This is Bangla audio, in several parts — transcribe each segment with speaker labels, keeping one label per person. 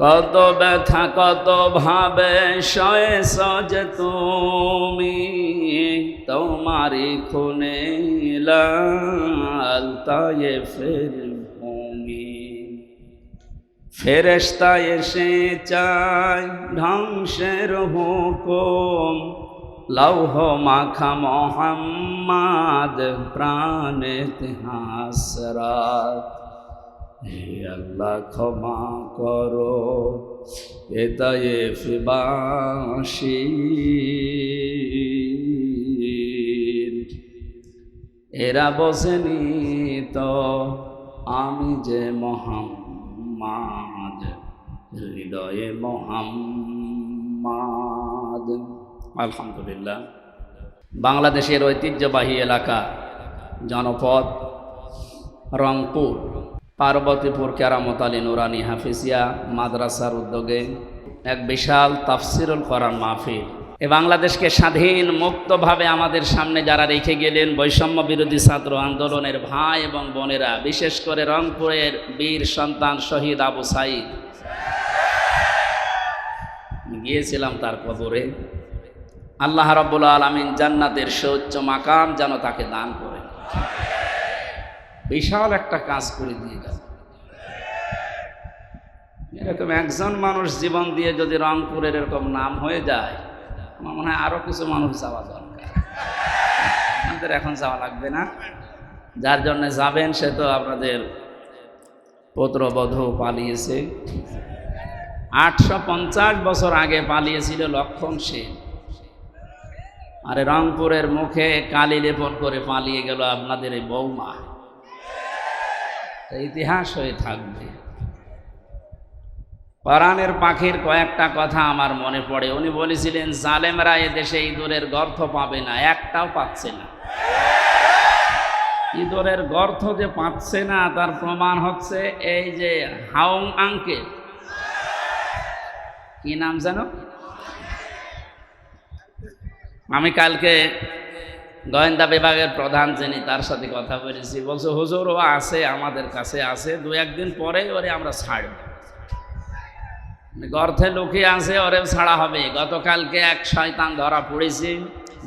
Speaker 1: কত ব্যথা কত ভাবে সয়ে সজে তুমি, তোমারি খুনে লাল তায়েফের ভূমি। ফেরেশতা এসে চায় ধ্বংসের হুকুম, লৌহ মাখা মোহাম্মদ প্রাণে হাসরাত। হে আল্লাহ ক্ষমা করো এ তায়েফবাসী, এরা বোঝেনি তো আমি যে মোহাম্মদ, হৃদয়ে মোহাম্মদ। আলহামদুলিল্লাহ। বাংলাদেশের ঐতিহ্যবাহী এলাকা জনপদ রংপুর পার্বতীপুর কেরামত আলী নুরানি হাফিজিয়া মাদ্রাসার উদ্যোগে এক বিশাল তাফসিরুল কোরআন মাহফিল। এ বাংলাদেশকে স্বাধীন মুক্তভাবে আমাদের সামনে যারা রেখে গেলেন, বৈষম্য বিরোধী ছাত্র আন্দোলনের ভাই এবং বোনেরা, বিশেষ করে রংপুরের বীর সন্তান শহীদ আবু সাঈদ, গিয়েছিলাম তার কবরে। আল্লাহ রাব্বুল আলামিন জান্নাতের সুউচ্চ মাকাম যেন তাকে দান করে। বিশাল একটা কাজ করে দিয়ে গেল। এরকম একজন মানুষ জীবন দিয়ে যদি রংপুরের এরকম নাম হয়ে যায়, আমার মনে হয় আরো কিছু মানুষ যাওয়া দরকার। আমাদের এখন যাওয়া লাগবে না, যার জন্য যাবেন সে তো আপনাদের পুত্রবধূ পালিয়েছে। 850 বছর আগে পালিয়েছিল লক্ষণ সেন, আর রংপুরের মুখে কালি লেপন করে পালিয়ে গেল আপনাদের এই বৌমা। ইতিহাস হয়ে থাকবে। কোরআনের পাখির কয়েকটা কথা আমার মনে পড়ে। উনি বলেছিলেন, জালেমরা এদেশে ইঁদুরের গর্ত পাবে না, একটাও পাচ্ছে না। ইঁদুরের গর্ত যে পাচ্ছে না তার প্রমাণ হচ্ছে এই যে হাউং আঙ্কেল, কি নাম জানো? আমি কালকে গোয়েন্দা বিভাগের প্রধান যিনি, তার সাথে কথা বলেছি। বলছে, হুজুর ও আছে, আমাদের কাছে আছে, 2-1 দিন পরে ওরে আমরা ছাড়ব। গর্তে লুকিয়ে আছে, ওরে ছাড়া হবে। গতকালকে এক শয়তান ধরা পড়েছে,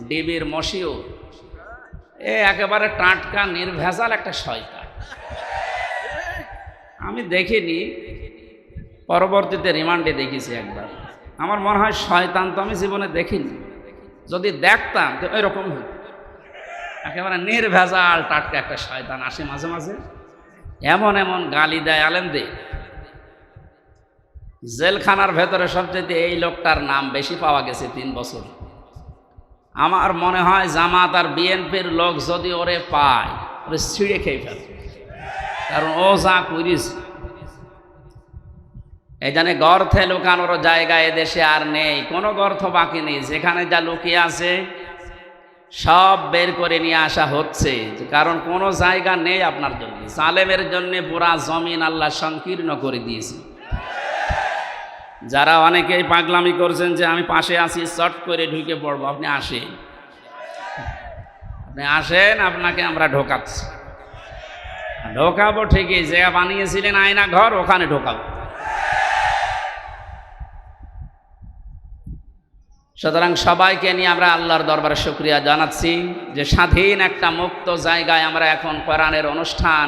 Speaker 1: ডিবির মশিও। একেবারে টাটকা নির্ভেজাল একটা শয়তান। আমি দেখিনি, পরবর্তীতে রিমান্ডে দেখেছি একবার। আমার মনে হয় শয়তান তো আমি জীবনে দেখিনি, যদি দেখতাম তো এরকম হতো। একেবারে নির্ভেজাল টাটকা একটা শয়তান আসে মাঝে মাঝে, এমন এমন গালি দেয় আলেমদের। জেলখানার ভেতরে সবচেয়ে এই লোকটার নাম বেশি পাওয়া গেছে 3 বছর। আমার মনে হয় জামাত আর বিএনপির লোক যদি ওরে পায়, ওরে ছিঁড়ে খেয়ে ফেলে, কারণ ও যা করিস। এই জানে গর্থে লুকানোর জায়গা এদেশে আর নেই, কোনো গর্থ বাকি নেই। যেখানে যা লুকিয়ে আছে সব বের করে নিয়ে আসা হচ্ছে, কারণ কোনো জায়গা নেই আপনার জন্য। জালেমের জন্য পুরা জমিন আল্লাহ সংকীর্ণ করে দিয়েছে। যারা অনেকেই পাগলামি করছেন যে আমি পাশে আছি, চট করে ঢুকে পড়বো, আপনি আসেন, আপনাকে আমরা ঢোকাচ্ছি। ঢোকাবো ঠিকই, জায়গা বানিয়েছিলেন আয়না ঘর, ওখানে ঢোকাবো। সুতরাং সবাইকে নিয়ে আমরা আল্লাহর দরবারে শুকরিয়া জানাচ্ছি যে স্বাধীন একটা মুক্ত জায়গায় আমরা এখন কোরআনের অনুষ্ঠান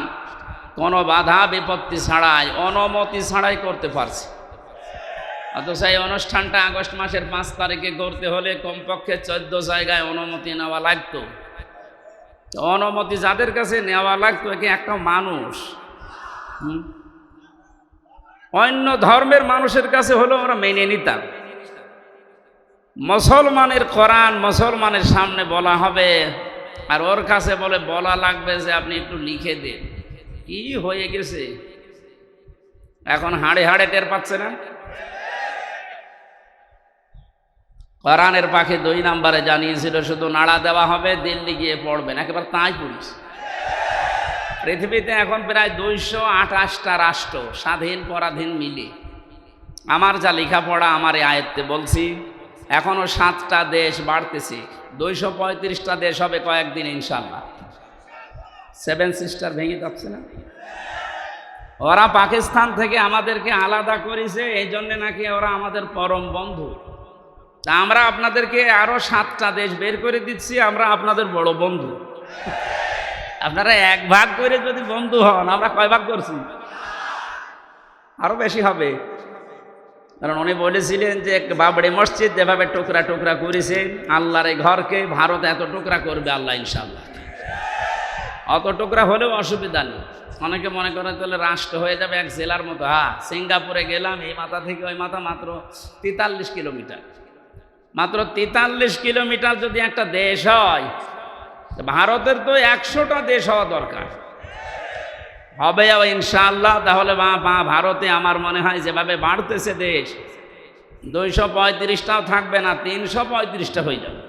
Speaker 1: কোনো বাধা বিপত্তি ছাড়াই, অনুমতি ছাড়াই করতে পারছি। অথচ এই অনুষ্ঠানটা আগস্ট মাসের 5 তারিখে করতে হলে কমপক্ষে 14 জায়গায় অনুমতি নেওয়া লাগতো। অনুমতি যাদের কাছে নেওয়া লাগতো, কি একটা মানুষ অন্য ধর্মের মানুষের কাছে হলো আমরা মেনে নিতাম। মুসলমানের কোরআন মুসলমানের সামনে বলা হবে, আর ওর কাছে বলা লাগবে যে আপনি একটু লিখে দেন। কি হয়ে গেছে এখন, হাড়ে হাড়ে টের পাচ্ছে না। কোরআনের পাখি 2 নম্বরে জানিয়েছিল শুধু নাড়া দেওয়া হবে, দিল্লি গিয়ে পড়বেন। একেবারে তাই পড়িস। পৃথিবীতে এখন প্রায় 228টা রাষ্ট্র, স্বাধীন পরাধীন মিলে। আমার যা লেখাপড়া আমার এই আয়ত্তে বলছি, এখনো 7টা দেশ বাড়তেছে, 235টা দেশ হবে কয়েকদিন ইনশাল্লাহ। 7 সিস্টার ভেঙে যাচ্ছে না? ওরা পাকিস্তান থেকে আমাদেরকে আলাদা করেছে, এই জন্য নাকি ওরা আমাদের পরম বন্ধু। তা আমরা আপনাদেরকে আরো 7টা দেশ বের করে দিচ্ছি, আমরা আপনাদের বড় বন্ধু। আপনারা এক ভাগ করে যদি বন্ধু হন, আমরা কয় ভাগ করছি? আরো বেশি হবে। কারণ উনি বলেছিলেন যে বাবরি মসজিদ যেভাবে টুকরা টুকরা করেছে আল্লাহর এই ঘরকে, ভারত এত টুকরা করবে আল্লাহ ইনশাআল্লাহ। অত টুকরা হলেও অসুবিধা নেই। অনেকে মনে করে তাহলে রাষ্ট্র হয়ে যাবে এক জেলার মতো। হ্যাঁ, সিঙ্গাপুরে গেলাম, এই মাথা থেকে ওই মাথা মাত্র 43 কিলোমিটার। মাত্র 43 কিলোমিটার যদি একটা দেশ হয়, ভারতের তো 100টা দেশ হওয়া দরকার। হবে ইনশাআল্লাহ। তাহলে ভারতে আমার মনে হয় যেভাবে বাড়তেছে দেশ, 235টাও থাকবে না, 335টা হয়ে যাবে।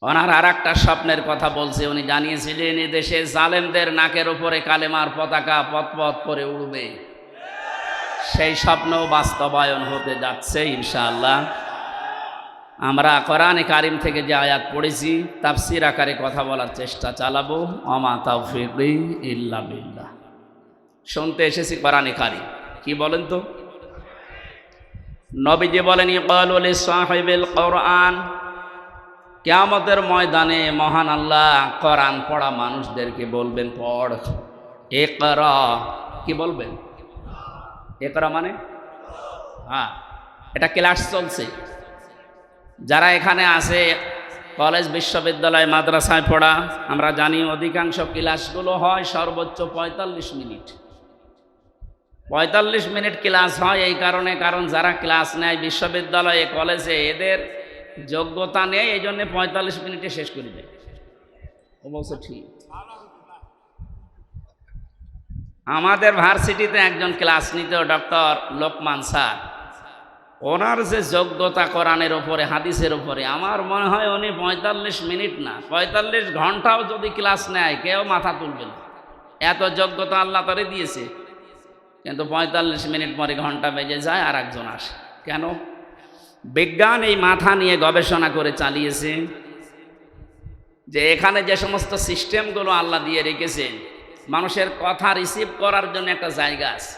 Speaker 1: ওনার আর একটা স্বপ্নের কথা বলছে। উনি জানিয়েছিলেন এই দেশে জালেমদের নাকের উপরে কালেমার পতাকা পথ পথ করে উড়বে। সেই স্বপ্নও বাস্তবায়ন হতে যাচ্ছে ইনশাআল্লাহ। আমরা কোরআনে কারিম থেকে যে আয়াত পড়েছি তাফসীর আকারে কথা বলার চেষ্টা চালাবো। ওমা তাওফীকি ইল্লা বিল্লাহ। শুনতে এসেছি কোরআনে কারিম কি বলেন তো? নবীজি বলেন ইকালু লিসাহিবিল কোরআন, কিয়ামতের ময়দানে মহান আল্লাহ কোরআন পড়া মানুষদেরকে বলবেন, পড়। ইকরা, কি বলবেন? ইকরা মানে হ্যাঁ, এটা ক্লাস চলছে। যারা এখানে আছে কলেজ বিশ্ববিদ্যালয় মাদ্রাসায় পড়া, আমরা জানি অধিকাংশ ক্লাসগুলো হয় সর্বোচ্চ 45 মিনিট। 45 মিনিট ক্লাস হয় এই কারণে, কারণ যারা ক্লাস নেয় বিশ্ববিদ্যালয়ে কলেজে এদের যোগ্যতা নেই, এই জন্য 45 মিনিটে শেষ করে দেয়। অবশ্য ঠিক। আমাদের ভার্সিটিতে একজন ক্লাস নিত, ডক্টর লোকমান স্যার। ওনার যে যোগ্যতা কোরআনের ওপরে, হাদিসের ওপরে, আমার মনে হয় উনি 45 মিনিট না 45 ঘন্টাও যদি ক্লাস নেয় কেউ মাথা তুলবে না, এত যোগ্যতা আল্লাহ তারে দিয়েছে। কিন্তু 45 মিনিট পরে ঘন্টা বেজে যায় আর একজন আসে। কেন? বিজ্ঞান এই মাথা নিয়ে গবেষণা করে চালিয়েছে যে এখানে যে সমস্ত সিস্টেমগুলো আল্লাহ দিয়ে রেখেছেন, মানুষের কথা রিসিভ করার জন্য একটা জায়গা আছে,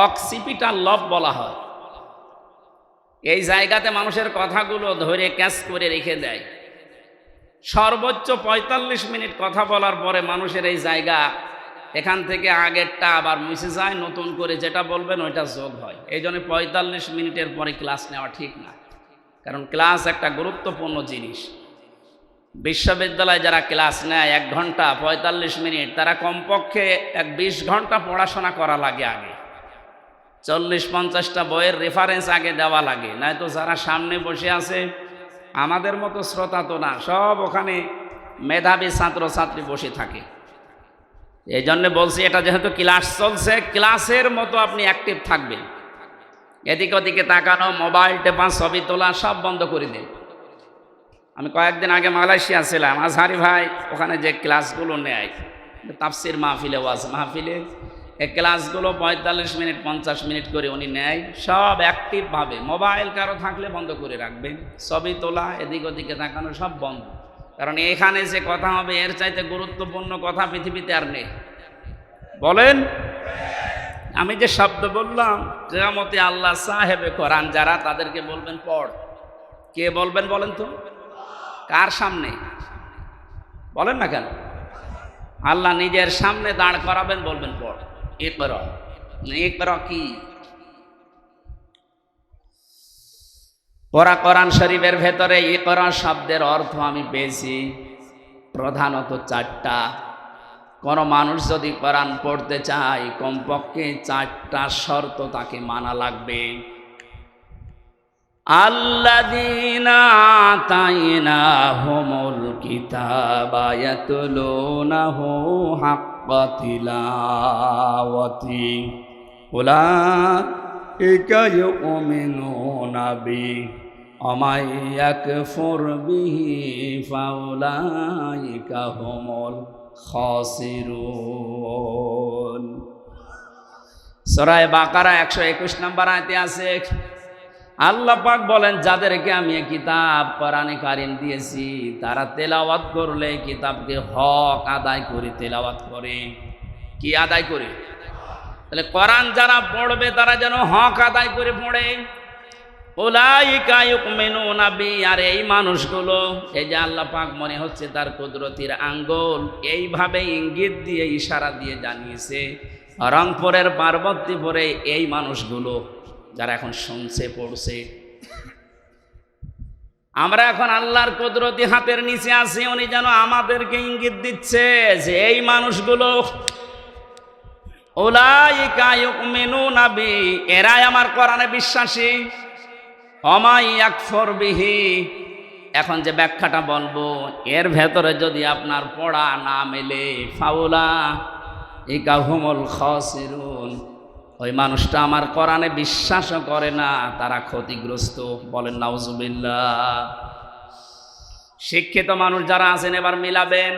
Speaker 1: অক্সিপিটাল লব বলা হয়। এই জায়গাতে মানুষের কথাগুলো ধরে ক্যাচ করে রেখে দেয়। সর্বোচ্চ 45 মিনিট কথা বলার পরে মানুষের এই জায়গা এখান থেকে আগেরটা আবার মুছে যায়, নতুন করে যেটা বলবেন ওইটা যোগ হয়। এই জন্য 45 মিনিটের পরে ক্লাস নেওয়া ঠিক না, কারণ ক্লাস একটা গুরুত্বপূর্ণ জিনিস। বিশ্ববিদ্যালয়ে যারা ক্লাস নেয় 1 ঘন্টা 45 মিনিট, তারা কমপক্ষে 20 ঘন্টা পড়াশোনা করা লাগে। আগে 40-50টা বইয়ের রেফারেন্স আগে দেওয়া লাগে, নয়তো যারা সামনে বসে আছে আমাদের মতো শ্রোতা তো না, সব ওখানে মেধাবী ছাত্রছাত্রী বসে থাকে। এই জন্য বলছি, এটা যেহেতু ক্লাস চলছে, ক্লাসের মতো আপনি অ্যাক্টিভ থাকবেন। এদিকে ওদিকে তাকানো, মোবাইল টেপা, ছবি তোলা সব বন্ধ করে দিন। আমি কয়েকদিন আগে মালয়েশিয়া ছিলাম, আজহারি ভাই ওখানে যে ক্লাসগুলো নেয় তাফসির মাহফিলে, ওয়াজ মাহফিলে, এই ক্লাসগুলো 45 মিনিট 50 মিনিট করে উনি নেয়, সব অ্যাক্টিভভাবে। মোবাইল কারো থাকলে বন্ধ করে রাখবেন, ছবি তোলা, এদিক ওদিকে তাকানো সব বন্ধ। কারণ এখানে যে কথা হবে এর চাইতে গুরুত্বপূর্ণ কথা পৃথিবীতে আর নেই। বলেন, আমি যে শব্দ বললাম, কিয়ামতে আল্লাহ সাহেবে কোরআন যারা, তাদেরকে বলবেন পড়। কে বলবেন বলেন তো? কার সামনে বলেন না কেন? আল্লাহ নিজের সামনে দাঁড় করাবেন, বলবেন পড়। ইকরা। ইকরা কি? কোরআন শরীফের ভেতরে ইকরা শব্দের অর্থ আমি পেয়েছি প্রধানত 4টা। কোন মানুষ যদি কোরআন পড়তে চায় কমপক্ষে 4টা শর্ত তাকে মানা লাগবে। আল্লাযীনা আতাইনাহুমুল কিতাবা ইয়াতলুনাহু হাক্কা তিলাওয়াতি উলাইকা ইউমিনুনা বিহি ওয়া মান ইয়াকফুর বিহি ফাউলাইকা হুমুল খাসিরুন। সূরা বাকারা 121 নম্বর আয়াতে আছে, আল্লাহ পাক বলেন, যাদেরকে আমি কিতাব কোরআনে কারিম দিয়েছি তারা তেলাওয়াত করলে কিতাবকে হক আদায় করে তেলাওয়াত করে। কি আদায় করে? তাহলে কোরআন যারা পড়বে তারা যেন হক আদায় করে পড়ে। উলাইকা ইউমিনুনা বি, আর এই মানুষগুলো, এই যে আল্লাহ পাক মনে হচ্ছে তার কুদরতির আঙ্গুল এইভাবে ইঙ্গিত দিয়ে ইশারা দিয়ে জানিয়েছে, রংপুরের পার্বতীপুরে এই মানুষগুলো যারা এখন শুনছে পড়ছে, আমরা এখন আল্লাহর কুদরতি হাতের নিচে আছি, উনি যেন আমাদেরকে ইঙ্গিত দিচ্ছে যে এই মানুষগুলো, উলাইকা ইউমিনুনা বি, এরাই আমার কোরআনে বিশ্বাসী। অমাই ইয়াকফুর বিহি, এখন যে ব্যাখ্যাটা বলবো এর ভেতরে যদি আপনার পড়া না মেলে, ফাউলাইকা হুমুল খাসিরুন, ওই মানুষটা আমার কোরআনে বিশ্বাসও করে না, তারা ক্ষতিগ্রস্ত। বলেন নাউজুবিল্লাহ। শিক্ষিত মানুষ যারা আছেন এবার মিলাবেন,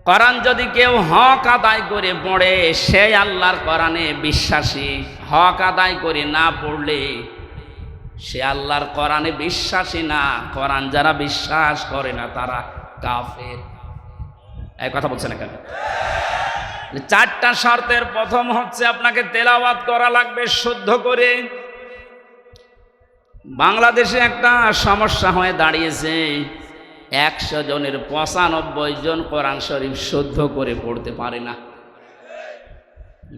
Speaker 1: কোরআন যদি কেউ হক আদায় করে পড়ে সে আল্লাহর কোরআনে বিশ্বাসী, হক আদায় করে না পড়লে সে আল্লাহর কোরআনে বিশ্বাসী না। কোরআন যারা বিশ্বাস করে না তারা কাফের। এই কথা বলছে না কেন? চারটা শর্তের প্রথম হচ্ছে আপনাকে তেলাওয়াত করা লাগবে শুদ্ধ করে। বাংলাদেশে একটা সমস্যা হয়ে দাঁড়িয়েছে, 100 জনের 95 জন কোরআন শরীফ শুদ্ধ করে পড়তে পারে না।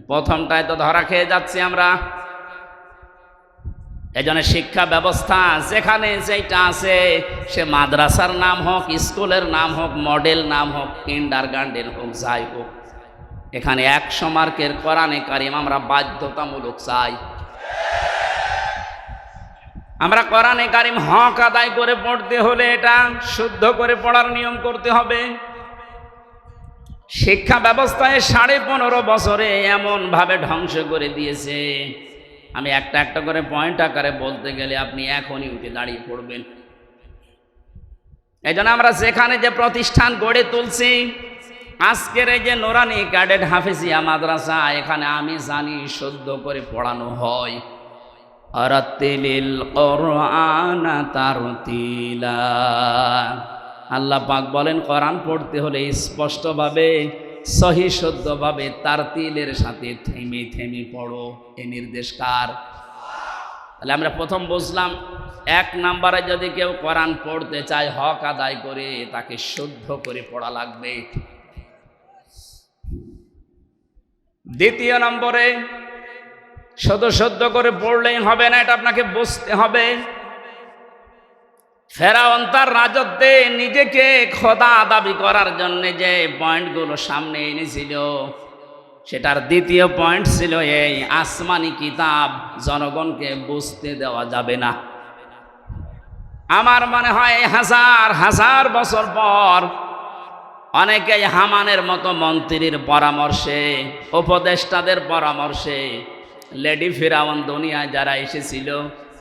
Speaker 1: প্রথমটায় তো ধরা খেয়ে যাচ্ছি আমরা। এজন্য শিক্ষা ব্যবস্থা যেখানে যেটা আছে, সে মাদ্রাসার নাম হোক, স্কুলের নাম হোক, মডেল নাম হোক, কিন্ডারগার্টেন হোক, যাই হোক, এখানে 100 মার্কের কোরআনে কারিম আমরা বাধ্যতামূলক চাই। আমরা কোরআনে কারিম হক আদায় করে পড়তে হলে এটা শুদ্ধ করে পড়ার নিয়ম করতে হবে। শিক্ষা ব্যবস্থায় 15.5 বছরে এমন ভাবে ধ্বংস করে দিয়েছে, আমি একটা একটা করে পয়েন্ট আকারে বলতে গেলে আপনি এখনই উঠে দাঁড়িয়ে পড়বেন। এই জন্য আমরা যেখানে যে প্রতিষ্ঠান গড়ে তুলছি, আজকের এই যে নুরানি ক্যাডেট হাফেজিয়া মাদ্রাসা, এখানে আমি জানি শুদ্ধ করে পড়ানো হয়। আরাতিলিল কোরআন তারতিলা, আল্লাহ পাক বলেন কোরআন পড়তে হলে স্পষ্টভাবে, সহি শুদ্ধভাবে, তারতিলের সাথে থেমে থেমে পড়ো। এই নির্দেশ কার? তাহলে আমরা প্রথম বুঝলাম, 1 নম্বরে যদি কেউ কোরআন পড়তে চায় হক আদায় করে, তাকে শুদ্ধ করে পড়া লাগবে। দ্বিতীয় নম্বরে, শুধু শুদ্ধ করে পড়লেই হবে না, এটা আপনাকে বুঝতে হবে। ফেরাউন তার রাজত্বে নিজেকে খোদা দাবি করার জন্য যে পয়েন্টগুলো সামনে এনেছিল, সেটার দ্বিতীয় পয়েন্ট ছিল এই, আসমানি কিতাব জনগণকে বুঝতে দেওয়া যাবে না। আমার মনে হয় 1000 বছর পর অনেকেই হামানের মতো মন্ত্রীর পরামর্শে, উপদেষ্টাদের পরামর্শে, লেডি ফিরাউন দুনিয়ায় যারা এসেছিল,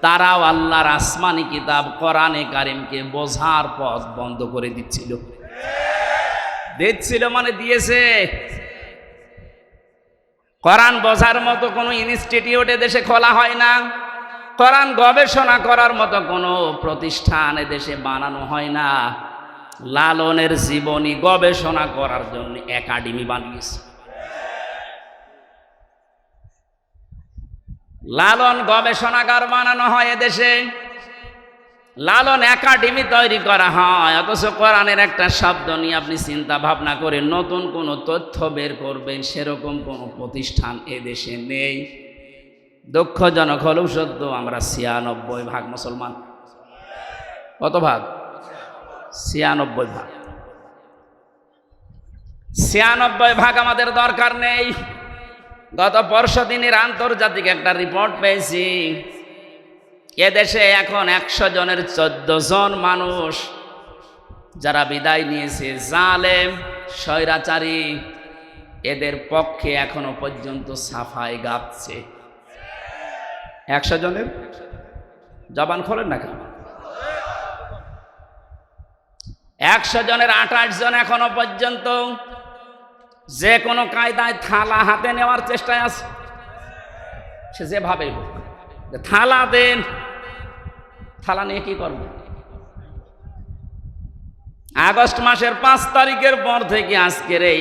Speaker 1: তারাও আল্লাহর আসমানি কিতাব কোরআনে কারিমকে বোঝার পথ বন্ধ করে দিচ্ছিল। মানে দিয়েছে। কোরআন বোঝার মতো কোনো ইনস্টিটিউট দেশে খোলা হয় না, কোরআন গবেষণা করার মতো কোনো প্রতিষ্ঠান দেশে বানানো হয় না। লালনের জীবনী গবেষণা করার জন্য একাডেমি বানিয়েছে। লালন গবেষণাগার বানানো হয় এদেশে, লালন একাডেমি তৈরি করা হয়, অথচ কোরআনের একটা শব্দ নিয়ে আপনি চিন্তা ভাবনা করে নতুন কোনো তথ্য বের করবেন সেরকম কোনো প্রতিষ্ঠান এদেশে নেই। দুঃখজনক হলেও সত্য, আমরা 96% মুসলমান। কত ভাগ? 96%। 96% আমাদের দরকার নেই। গত পরশু দিনের আন্তর্জাতিক একটা রিপোর্ট পেয়েছি, এদেশে এখন 100 জনের 14 জন মানুষ যারা বিদায় নিয়েছে, জালেম স্বৈরাচারী, এদের পক্ষে এখনো পর্যন্ত সাফাই গাচ্ছে। 100 জনের জবান খোলেন না কেন? 100 জনের 28 জন এখনো পর্যন্ত যে কোনো কায়দায় থালা হাতে নেওয়ার চেষ্টায় আছে, সে যেভাবেই হোক। যে থালা দেন, থালা নিয়ে কি করবে? আগস্ট মাসের 5 তারিখের পর থেকে আজকের এই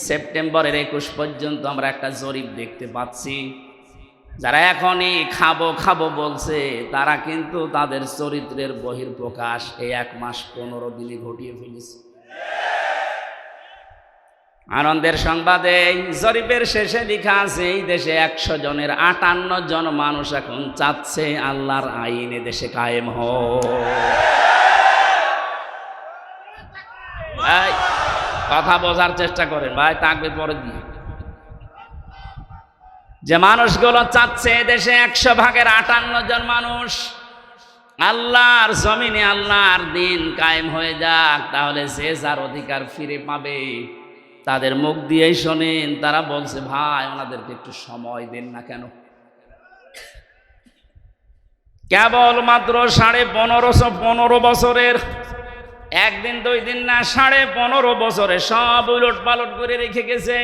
Speaker 1: সেপ্টেম্বরের 21 পর্যন্ত আমরা একটা জরিপ দেখতে পাচ্ছি, যারা এখনই খাবো খাবো বলছে তারা কিন্তু তাদের চরিত্রের বহিঃপ্রকাশ এই 1 মাস 15 দিনে ঘটিয়ে ফেলেছে। আনন্দের সংবাদ, এই জরিপের শেষে লেখা আছে এই দেশে 100 জনের 58 জন মানুষ এখন চাচ্ছে আল্লাহর আইন এ দেশে কায়েম হোক। কথা বোঝার চেষ্টা করেন ভাই, তাকবীর পরে দিয়ে। যে মানুষগুলো চাচ্ছে দেশে 100 ভাগের 58 জন মানুষ আল্লাহর জমিনে আল্লাহর দিন কায়েম হয়ে যাক, তাহলে যে যার অধিকার ফিরে পাবে, তাদের মুখ দিয়েই শোনেন তারা বলছে ভাই ওনাদেরকে একটু সময় দেন না কেন? কেবল মাত্র 15 বছরের, একদিন 2 দিন না, 15.5 বছরে সব উলট পালট করে রেখে গেছে।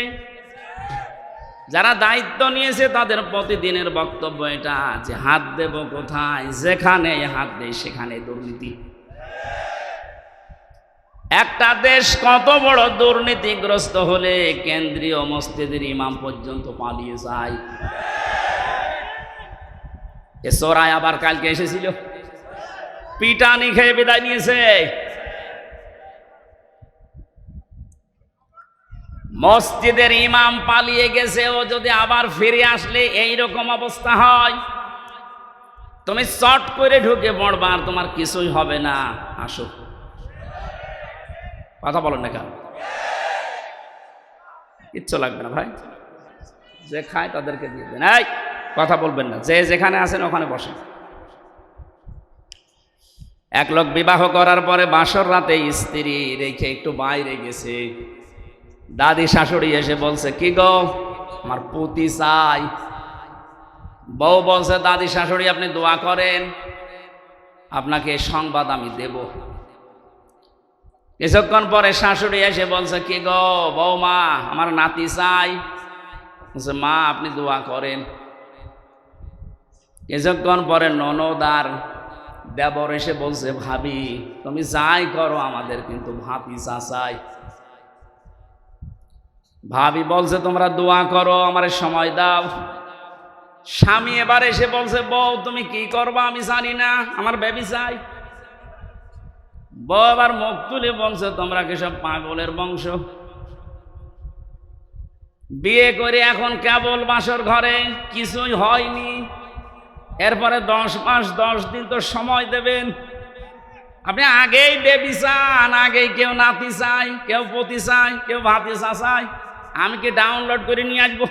Speaker 1: যারা দায়িত্ব নিয়েছে তাদের প্রতিদিনের বক্তব্য এটা যে হাত দেব কোথায়, যেখানে হাত দেয় সেখানে দুর্নীতি। একটা দেশ কত বড় দুর্নীতিগ্রস্ত হলে কেন্দ্রীয় মসজিদের ইমাম পর্যন্ত পালিয়ে যায়। এ চোরাই আবার কালকে এসেছিল, পিটানি খেয়ে বিদায় নিয়েছে। মসজিদের ইমাম পালিয়ে গেছে, ও যদি আবার ফিরে আসলে এইরকম অবস্থা হয়, তুমি চট করে ঢুকে পড়বা আর তোমার কিছুই হবে না। আসো, কথা বলেন না কেন? কিচ্ছু লাগবে না ভাই, যে খায় তাদেরকে দিয়ে দেন। এই কথা বলবেন না, যে যেখানে আছেন ওখানে বসেন। এক লোক বিবাহ করার পরে বাসর রাতে স্ত্রী রেখে একটু বাইরে গেছে। দাদি শাশুড়ি এসে বলছে কি গো, আমার পুতি চাই। বউ বলছে দাদি শাশুড়ি আপনি দোয়া করেন, আপনাকে সংবাদ আমি দেব। কিছুক্ষণ পরে শাশুড়ি এসে বলছে কি গো বৌমা, আমার নাতি চাই। বলছে মা আপনি দোয়া করেন। কিছুক্ষণ পরে ননদ আর দেবর এসে বলছে ভাবি তুমি যাই করো আমাদের কিন্তু ভাতিজা চাই। ভাবি বলছে তোমরা দোয়া করো, আমার সময় দাও। স্বামী এবার এসে বলছে বউ তুমি কি করবা আমি জানি না, আমার বেবি চাই। বউ আবার মুখ তুলে বলছে তোমরা কি সব পাগলের বংশ? বিয়ে করে এখন কেবল বাসর ঘরে, কিছুই হয়নি। এরপরে 10 মাস 10 দিন তো সময় দেবেন। আপনি আগেই বেবি চান, আগেই কেউ নাতি চাই, কেউ পতি চাই, কেউ ভাতিজা চাই। আমি কি ডাউনলোড করে নিয়ে আসবো?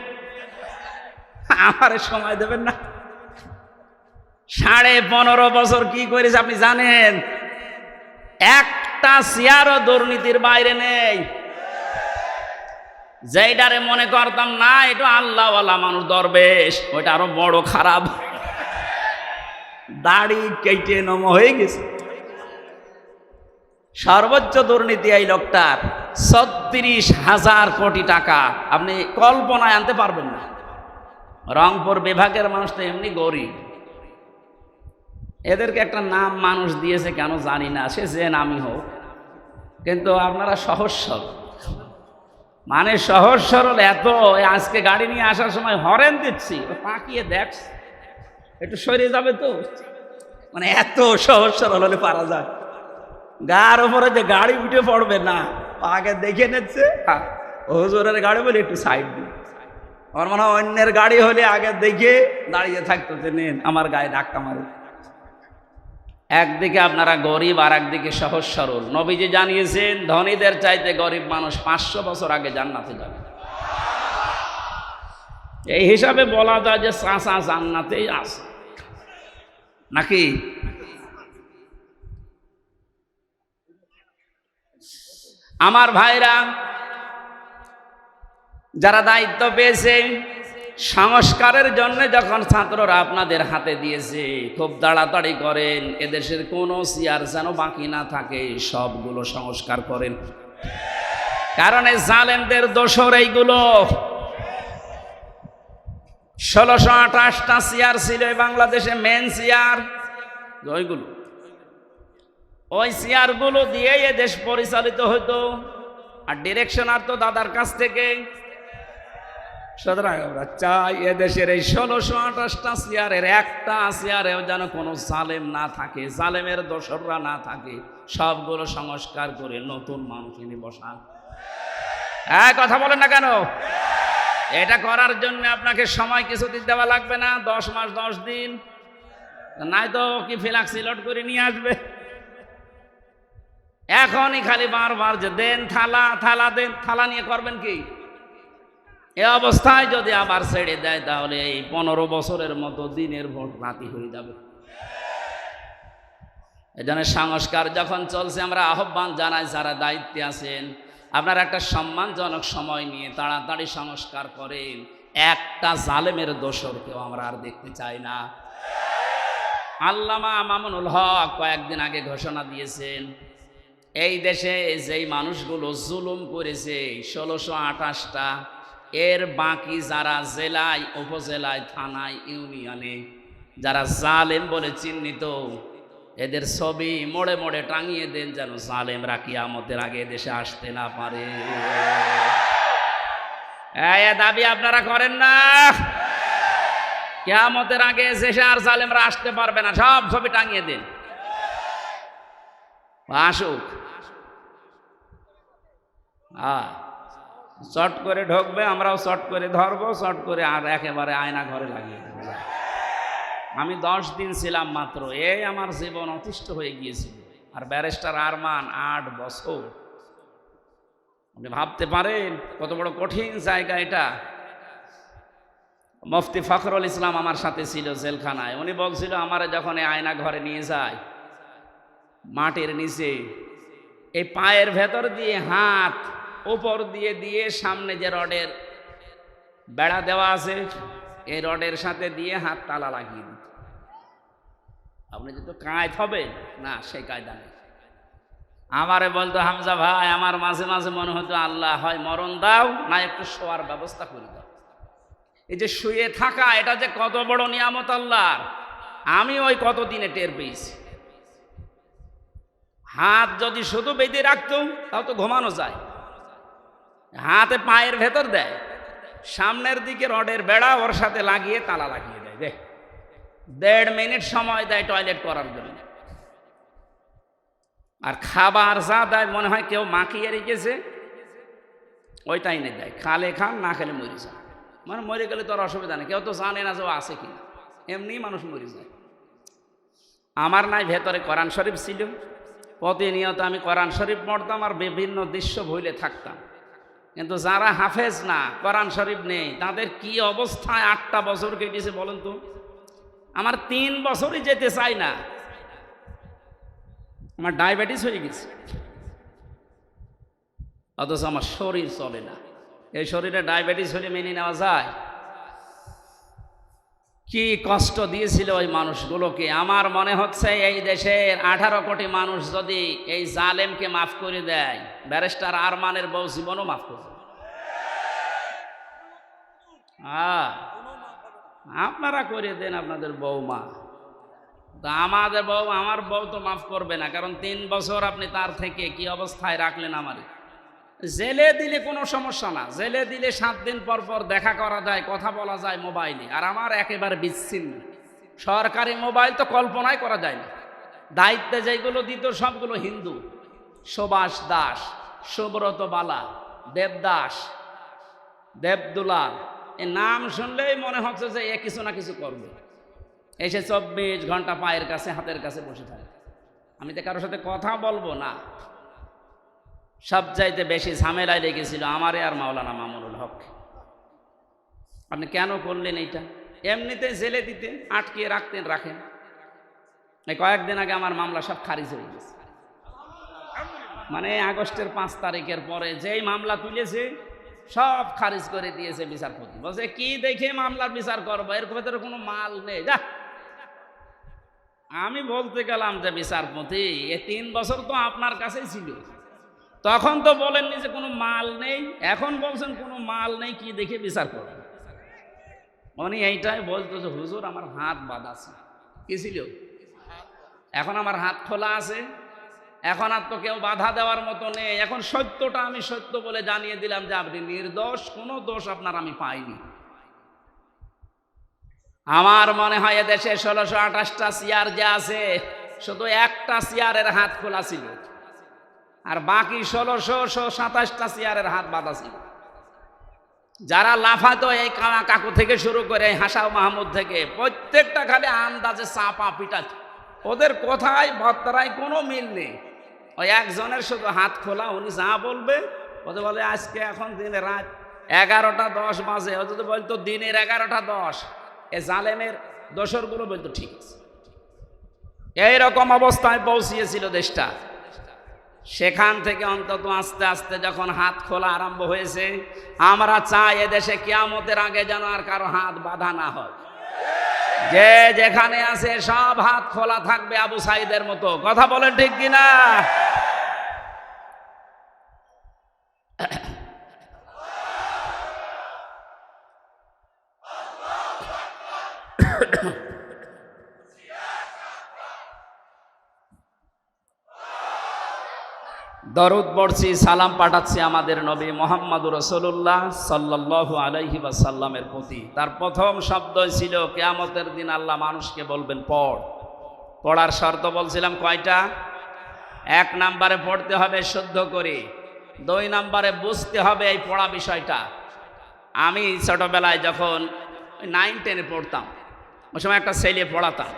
Speaker 1: আমার সময় দেবেন না। 15.5 বছর কি করেছে আপনি জানেন? একটা চেয়ারও দুর্নীতির বাইরে নেই। যেইটারে মনে করতাম না এটা আল্লাহওয়ালা মানুষ দরবেশ, ওইটা আরো বড় খারাপ। দাড়ি কেটে নম হয়ে গেছে। সর্বোচ্চ দুর্নীতি এই লোকটার 36,000 কোটি টাকা। আপনি কল্পনায় আনতে পারবেন না। রংপুর বিভাগের মানুষ তো এমনি গরিব, এদেরকে একটা নাম মানুষ দিয়েছে কেন জানি না, সে যে নামই হোক, কিন্তু আপনারা সহজ সরল, মানে সহজ সরল এত। আজকে গাড়ি নিয়ে আসার সময় হরেন দিচ্ছি, তাকিয়ে দেখ একটু সরে যাবে তো, মানে এত সহজ সরল হলে পারা যায়। গার উপরে যে গাড়ি উঠে পড়বে না, আগে দেখে নিচ্ছে হুজুরের গাড়ি বলে একটু সাইড দিই। আমার মনে হয় অন্যের গাড়ি হলে আগে দেখে দাঁড়িয়ে থাকতো যে নেন আমার গায়ে ধাক্কা মারে। একদিকে আপনারা গরিব আর একদিকে সহজ সরল। নবীজি জানিয়েছেন ধনীদের চাইতে গরিব মানুষ 500 বছর আগে জান্নাতে যাবে। এই হিসাবে বলা যায় যে চাচা জান্নাতেই আছে নাকি? আমার ভাইরা যারা দায়িত্ব পেয়েছে সংস্কারের জন্য, যখন ছাত্ররা আপনাদের হাতে দিয়েছে খুব তাড়াতাড়ি করেন, এদেশের কোনো চেয়ার যেন বাকি না থাকে, সবগুলো সংস্কার করেন। কারণ এই জালেমদের দোসর এইগুলো। 1628টা চেয়ার ছিল বাংলাদেশে, মেন চেয়ার ওইগুলো। ওই চেয়ারগুলো দিয়ে এ দেশ পরিচালিত হতো, আর ডিরেকশন আর তো দাদার কাছ থেকে। সুতরাং আমরা চাই এদেশের এই 1628টা চেয়ারের একটা চেয়ারেও যেন কোনো জালেম না থাকে, জালেমের দোসররা না থাকে, সবগুলো সংস্কার করে নতুন মানুষ এনে বসান। হ্যাঁ, কথা বলেন না কেন? এটা করার জন্য আপনাকে সময় কিছুদিন দেওয়া লাগবে না, 10 মাস 10 দিন, নাই তো কি ফিলাক্সিলট করে নিয়ে আসবে। এখনই খালি বারবার যে দেন থালা, থালা দেন, থালা নিয়ে করবেন কি? এ অবস্থায় যদি আবার ছেড়ে দেয় তাহলে এই 15 বছরের মতো দিনের ভোট রাতি হয়ে যাবে। এজন্য সংস্কার যখন চলছে, আমরা আহ্বান জানাই যারা দায়িত্বে আছেন, আপনারা একটা সম্মানজনক সময় নিয়ে তাড়াতাড়ি সংস্কার করেন। একটা জালেমের দোসরকেও আমরা আর দেখতে চাই না। আল্লামা মামুনুল হক কয়েকদিন আগে ঘোষণা দিয়েছেন, এই দেশে যেই মানুষগুলো জুলুম করেছে 1628টা, এর বাকি যারা জেলায়, উপজেলায়, থানায়, ইউনিয়নে যারা জালেম বলে চিহ্নিত, এদের ছবি মোড়ে মোড়ে টাঙিয়ে দেন, যেন জালেমরা কিয়ামতের আগে দেশে আসতে না পারে। এই দাবি আপনারা করেন না? কিয়ামতের আগে দেশে আর জালেমরা আসতে পারবে না, সব ছবি টাঙিয়ে দেন। আসুক, শর্ট করে ঢুকবে, আমরাও শর্ট করে ধরবো, শর্ট করে আর একেবারে আয়না ঘরে লাগিয়ে দেবো। আমি 10 দিন ছিলাম মাত্র, এই আমার জীবন অতিষ্ঠ হয়ে গিয়েছিল। আর ব্যারিস্টার আরমান 8 বছর। আপনি ভাবতে পারেন কত বড় কঠিন জায়গা এটা। মুফতি ফখরুল ইসলাম আমার সাথে ছিল জেলখানায়। উনি বলছিল, আমার যখন এই আয়না ঘরে নিয়ে যায়, মাটির নিচে এই পায়ের ভেতর দিয়ে হাত উপর দিয়ে দিয়ে সামনে যে রডের বেড়া দেওয়া আছে, এই রডের সাথে দিয়ে হাত তালা লাগিয়ে দিত। আপনি যদি কায়দ হবে না, সেই কায়দা নেই। আমারে বলতো, হামজা ভাই, আমার মাঝে মাঝে মনে হতো আল্লাহ হয় মরণ দাও, না একটু শোয়ার ব্যবস্থা করে দাও। এই যে শুয়ে থাকা, এটা যে কত বড় নিয়ামত আল্লাহর, আমি ওই কতদিনে টের পেয়েছি। হাত যদি শুধু বেঁধে রাখতো তাও তো ঘুমানো যায়। হাতে পায়ের ভেতর দেয়, সামনের দিকে রডের বেড়া ওর সাথে লাগিয়ে তালা লাগিয়ে দেয়। দেখ, 1.5 মিনিট সময় দেয় টয়লেট করার জন্য। আর খাবার যা দেয় মনে হয় কেউ মাখিয়ে রেখেছে, ওইটাই এনে দেয়। খালে খান, না খেলে মরে যায়। মানে মরে গেলে তো আর অসুবিধা নেই, কেউ তো জানে না যে ও আছে কিনা, এমনি মানুষ মরে যায়। আমার নাই ভেতরে কোরআন শরীফ ছিল, প্রতিনিয়ত আমি কোরআন শরীফ পড়তাম আর বিভিন্ন দৃশ্য ভুলে থাকতাম। কিন্তু যারা হাফেজ না, কোরআন শরীফ নেই, তাদের কি অবস্থায় 8টা বছর কেটেছে বলেন তো? আমার 3 বছরই যেতে চাই না, আমার ডায়াবেটিস হয়ে গেছে, অথচ আমার শরীর চলে না। এই শরীরে ডায়াবেটিস হলে মেনে নেওয়া যায়? কি কষ্ট দিয়েছিল ওই মানুষগুলোকে। আমার মনে হচ্ছে এই দেশের 18 কোটি মানুষ যদি এই জালেমকে মাফ করে দেয়, ব্যারিস্টার আরমানের বউ জীবনও মাফ করবে। আপনারা করে দেন আপনাদের বউমা, তা আমাদের বউ, আমার বউ তো মাফ করবে না, কারণ 3 বছর আপনি তার থেকে কি অবস্থায় রাখলেন। আমারে জেলে দিলে কোনো সমস্যা না, জেলে দিলে 7 দিন পর পর দেখা করা যায়, কথা বলা যায় মোবাইলে। আর আমার একেবারে বিচ্ছিন্ন, সরকারি মোবাইল তো কল্পনাই করা যায় না। দায়িত্বে যেগুলো দিত সবগুলো হিন্দু, সুভাষ দাস, সুব্রত বালা, দেবদাস, দেবদুলাল, এই নাম শুনলেই মনে হচ্ছে যে এ কিছু না কিছু করবে। এসে 24 ঘন্টা পায়ের কাছে, হাতের কাছে বসে থাকে। আমি তো কারোর সাথে কথা বলবো না। সবচাইতে বেশি ঝামেলায় লেগেছিল আমারে আর মাওলানা মামুনুল হক। আপনি কেন করলেন এইটা? এমনিতে জেলে দিতেন, আটকিয়ে রাখতেন, রাখেন। এই কয়েকদিন আগে আমার মামলা সব খারিজ হয়ে গেছে। মানে আগস্টের 5 তারিখের পরে যেই মামলা তুলেছে সব খারিজ করে দিয়েছে বিচারপতি। বলছে কি দেখে মামলার বিচার করবো, এর ভেতরে কোনো মাল নেই, যা। আমি বলতে গেলাম যে বিচারপতি, এ 3 বছর তো আপনার কাছেই ছিল, তখন তো বলেননি যে কোনো মাল নেই, এখন বলছেন কোনো মাল নেই, কি দেখে বিচার করবেন? উনি এইটাই বলতো যে হুজুর আমার হাত বাঁধা আছে। কি ছিল? এখন আমার হাত খোলা আছে, এখন আর তো কেউ বাধা দেওয়ার মতো নেই। এখন সত্যটা আমি সত্য বলে জানিয়ে দিলাম যে আপনি নির্দোষ, কোনো দোষ আপনার আমি পাইনি। আমার মনে হয় এদেশে 1628টা চেয়ার যে আছে, শুধু একটা চেয়ারের হাত খোলা ছিল, আর বাকি 1627টা চেয়ারের হাত বাঁধা ছিল। যারা লাফাতো এই কাকু থেকে শুরু করে হাসাও মাহমুদ থেকে, প্রত্যেকটা খালি আন্দাজে চাপা পিটাত। ওদের কথায় বার্তায় কোনো মিল নেই। ওই একজনের শুধু হাত খোলা, উনি যা বলবে ওদের বলে আজকে এখন দিনে রাত 11টা 10 বাজে, ও যদি বলতো দিনের 11টা 10, এ জালেমের দোসরগুলো বলতো ঠিক আছে। এইরকম অবস্থায় পৌঁছিয়েছিল দেশটা। সেখান থেকে অন্তত আস্তে আস্তে যখন হাত খোলা আরম্ভ হয়েছে, আমরা চাই এদেশে কিয়ামতের আগে যেন আর কারো হাত বাঁধা না হয়। যে যেখানে আছে সব হাত খোলা থাকবে আবু সাইদের মতো। কথা বলেন ঠিক কিনা? দরুদ পড়ছি, সালাম পাঠাচ্ছি আমাদের নবী মুহাম্মদুর রাসূলুল্লাহ সাল্লাল্লাহু আলাইহি ওয়াসাল্লামের প্রতি। তার প্রথম শব্দ ছিল কিয়ামতের দিন আল্লাহ মানুষকে বলবেন পড়। পড়ার শর্ত বলছিলাম কয়টা? 1 নম্বরে পড়তে হবে শুদ্ধ করে, 2 নম্বরে বুঝতে হবে এই পড়া বিষয়টা। আমি ছোটবেলায় যখন 9-10-এ পড়তাম, ওই সময় একটা ছেলে পড়াতাম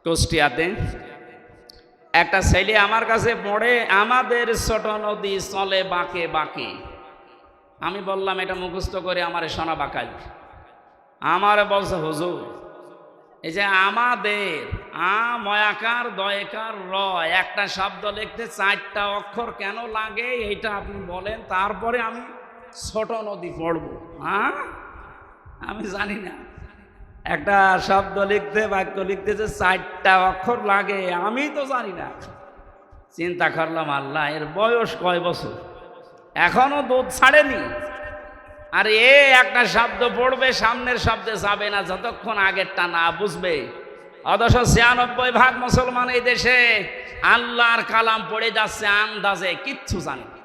Speaker 1: কুষ্টিয়াতে। একটা ছেলে আমার কাছে পড়ে, আমাদের ছোট নদী চলে বাঁকে বাঁকে। আমি বললাম এটা মুখস্থ করে আমারে শোনা বাঁকাই। আমারে বলছে হুজুর এই যে আমাদের ময়াকার দয়কার র একটা শব্দ লিখতে 4টা অক্ষর কেন লাগে এইটা আপনি বলেন, তারপরে আমি ছোট নদী পড়ব। হ্যাঁ, আমি জানি না একটা শব্দ লিখতে, বাক্য লিখতে যে 4টা অক্ষর লাগে, আমি তো জানি না। চিন্তা করলাম আল্লাহ, এর বয়স কয় বছর, এখনো দুধ ছাড়েনি, আর এ একটা শব্দ পড়বে সামনের শব্দে যাবে না যতক্ষণ আগেরটা না বুঝবে। অথচ 96% মুসলমান এই দেশে আল্লাহর কালাম পড়ে যাচ্ছে আন্দাজে, কিচ্ছু জানে না।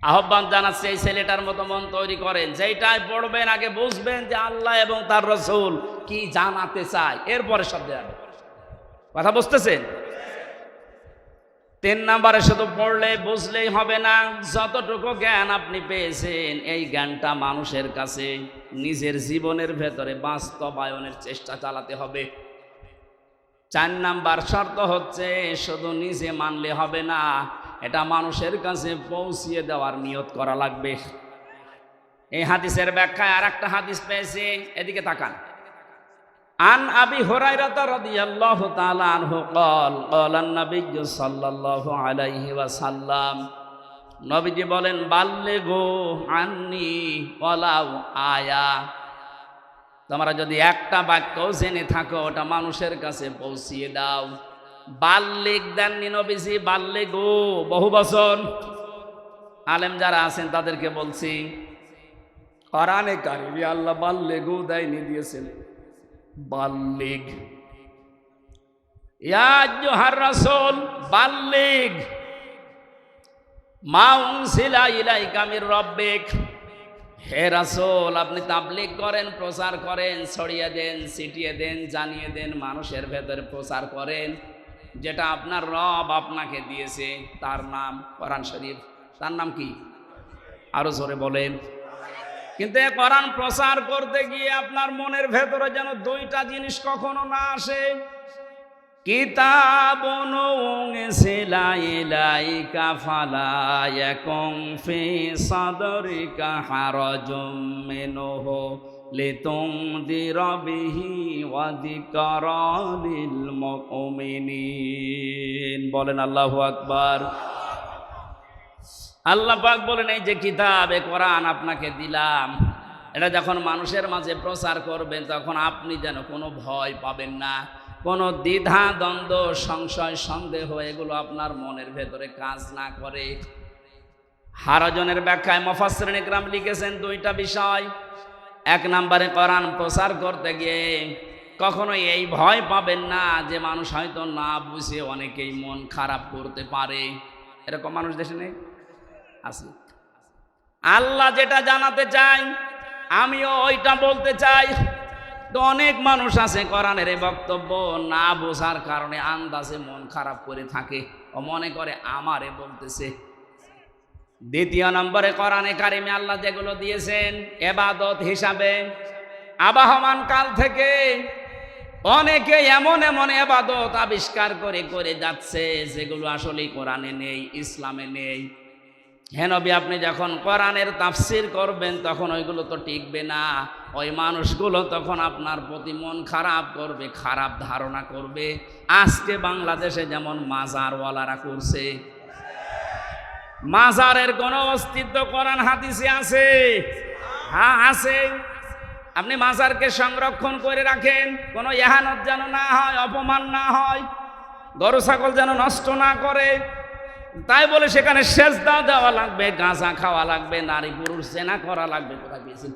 Speaker 1: আহ্বান জানাচ্ছে এই ছেলেটার মতো মন তৈরি করেন, যেটাই পড়বেন আগে বুঝবেন যে আল্লাহ এবং তার রাসূল কি জানাতে চায়, এরপরে শব্দ যাবে। কথা বুঝতেছেন? 3 নম্বরে শুধু পড়লে বুঝলেই হবে না, যতটুকু জ্ঞান আপনি পেয়েছেন এই জ্ঞানটা মানুষের কাছে নিজের জীবনের ভেতরে বাস্তবায়নের চেষ্টা চালাতে হবে। 4 নাম্বার শর্ত হচ্ছে শুধু নিজে মানলে হবে না, এটা মানুষের কাছে পৌঁছিয়ে দেওয়ার নিয়ত করা লাগবে। এই হাদিসের ব্যাখ্যায় আর একটা হাদিস পেয়েছি, এদিকে তাকান। আন আবি হুরায়রা রাদিয়াল্লাহু তাআলা আনহু قال قال النبي সাল্লাল্লাহু আলাইহি ওয়াসাল্লাম, নবীজি বলেন বাল্লিগু আন্নি ওয়ালাউ আয়া। তোমরা যদি একটা বাক্য জেনে থাকো ওটা মানুষের কাছে পৌঁছিয়ে দাও। বাল্লিগ দেননি নবীজি, বাল্লিগু বহু বচন। আলেম যারা আছেন তাদেরকে বলছি, কোরআনে কারিমে আল্লাহ বাল্লিগু দেয়নি, দিয়েছেন বাল্লিগ। ইয়া আইয়ুহার রাসূল বাল্লিগ মা উনসিলা ইলাইকা মির রাব্বিক। হে রাসূল আপনি তাবলীগ করেন, প্রচার করেন, ছড়িয়ে দেন, ছিটিয়ে দেন, জানিয়ে দেন, মানুষের ভেতরে প্রচার করেন যেটা আপনার রব আপনাকে দিয়েছে, তার নাম কোরআন শরীফ। তার নাম কি? আরো জোরে বলেন। কিন্তু এই কোরআন প্রচার করতে গিয়ে আপনার মনের ভেতরে যেন 2টা জিনিস কখনো না আসে। কিতাবুন উনসিলা ইলাইকা ফালা ইয়াকুম ফি সাদরিকা হারাজুম মিনহু লিতুনদিরা বিহি ওয়া যিকরা লিল মুমিনিন। বলেন আল্লাহু আকবার। আল্লাহ পাক বলেন এই যে কিতাব কোরআন আপনাকে দিলাম, এটা যখন মানুষের মাঝে প্রচার করবেন তখন আপনি যেন কোনো ভয় পাবেন না, কোনো দ্বিধা দ্বন্দ্ব সংশয় সন্দেহ এগুলো আপনার মনের ভেতরে কাজ না করে। হারাজনের ব্যাখ্যায় মুফাসসিরিন ইকরাম লিখেছেন দুইটা বিষয়। এক নম্বরে কোরআন প্রচার করতে গিয়ে কখনো এই ভয় পাবেন না যে মানুষ হয়তো না বুঝে অনেকেই মন খারাপ করতে পারে। এরকম মানুষ দেশে নেই? আছে। আল্লাহ যেটা জানাতে চাই আমিও ওইটা বলতে চাই। তো অনেক মানুষ আছে কোরআনের এই বক্তব্য না বোঝার কারণে আন্দাজে মন খারাপ করে থাকে ও মনে করে আমারে বলতেছে। দ্বিতীয় নম্বরে কোরআনে কারিমে আল্লাহ যেগুলো দিয়েছেন ইবাদত হিসাবে আবাহমান কাল থেকে অনেকে এমন এমন ইবাদত আবিষ্কার করে করে যাচ্ছে যেগুলো আসলে কোরআনে নেই, ইসলামে নেই। হে নবী, আপনি যখন কোরআনের তাফসির করবেন তখন ওইগুলো তো টিকবে না। ওই মানুষগুলো তখন আপনার প্রতি মন খারাপ করবে, খারাপ ধারণা করবে। আজকে বাংলাদেশে যেমন মাজারওয়ালারা করছে, মাজারের কোন অস্তিত্ব কোরআন হাদিসে আছে? হ্যাঁ আছে। আপনি মাজারকে সংরক্ষণ করে রাখেন, কোনো ইহানত যেন না হয়, অপমান না হয়, গরু ছাগল যেন নষ্ট না করে। তাই বলে সেখানে সেজদা দেওয়া লাগবে, গাঁজা খাওয়া লাগবে, নারী পুরুষ জেনা করা লাগবে? কোথায় পেয়েছেন?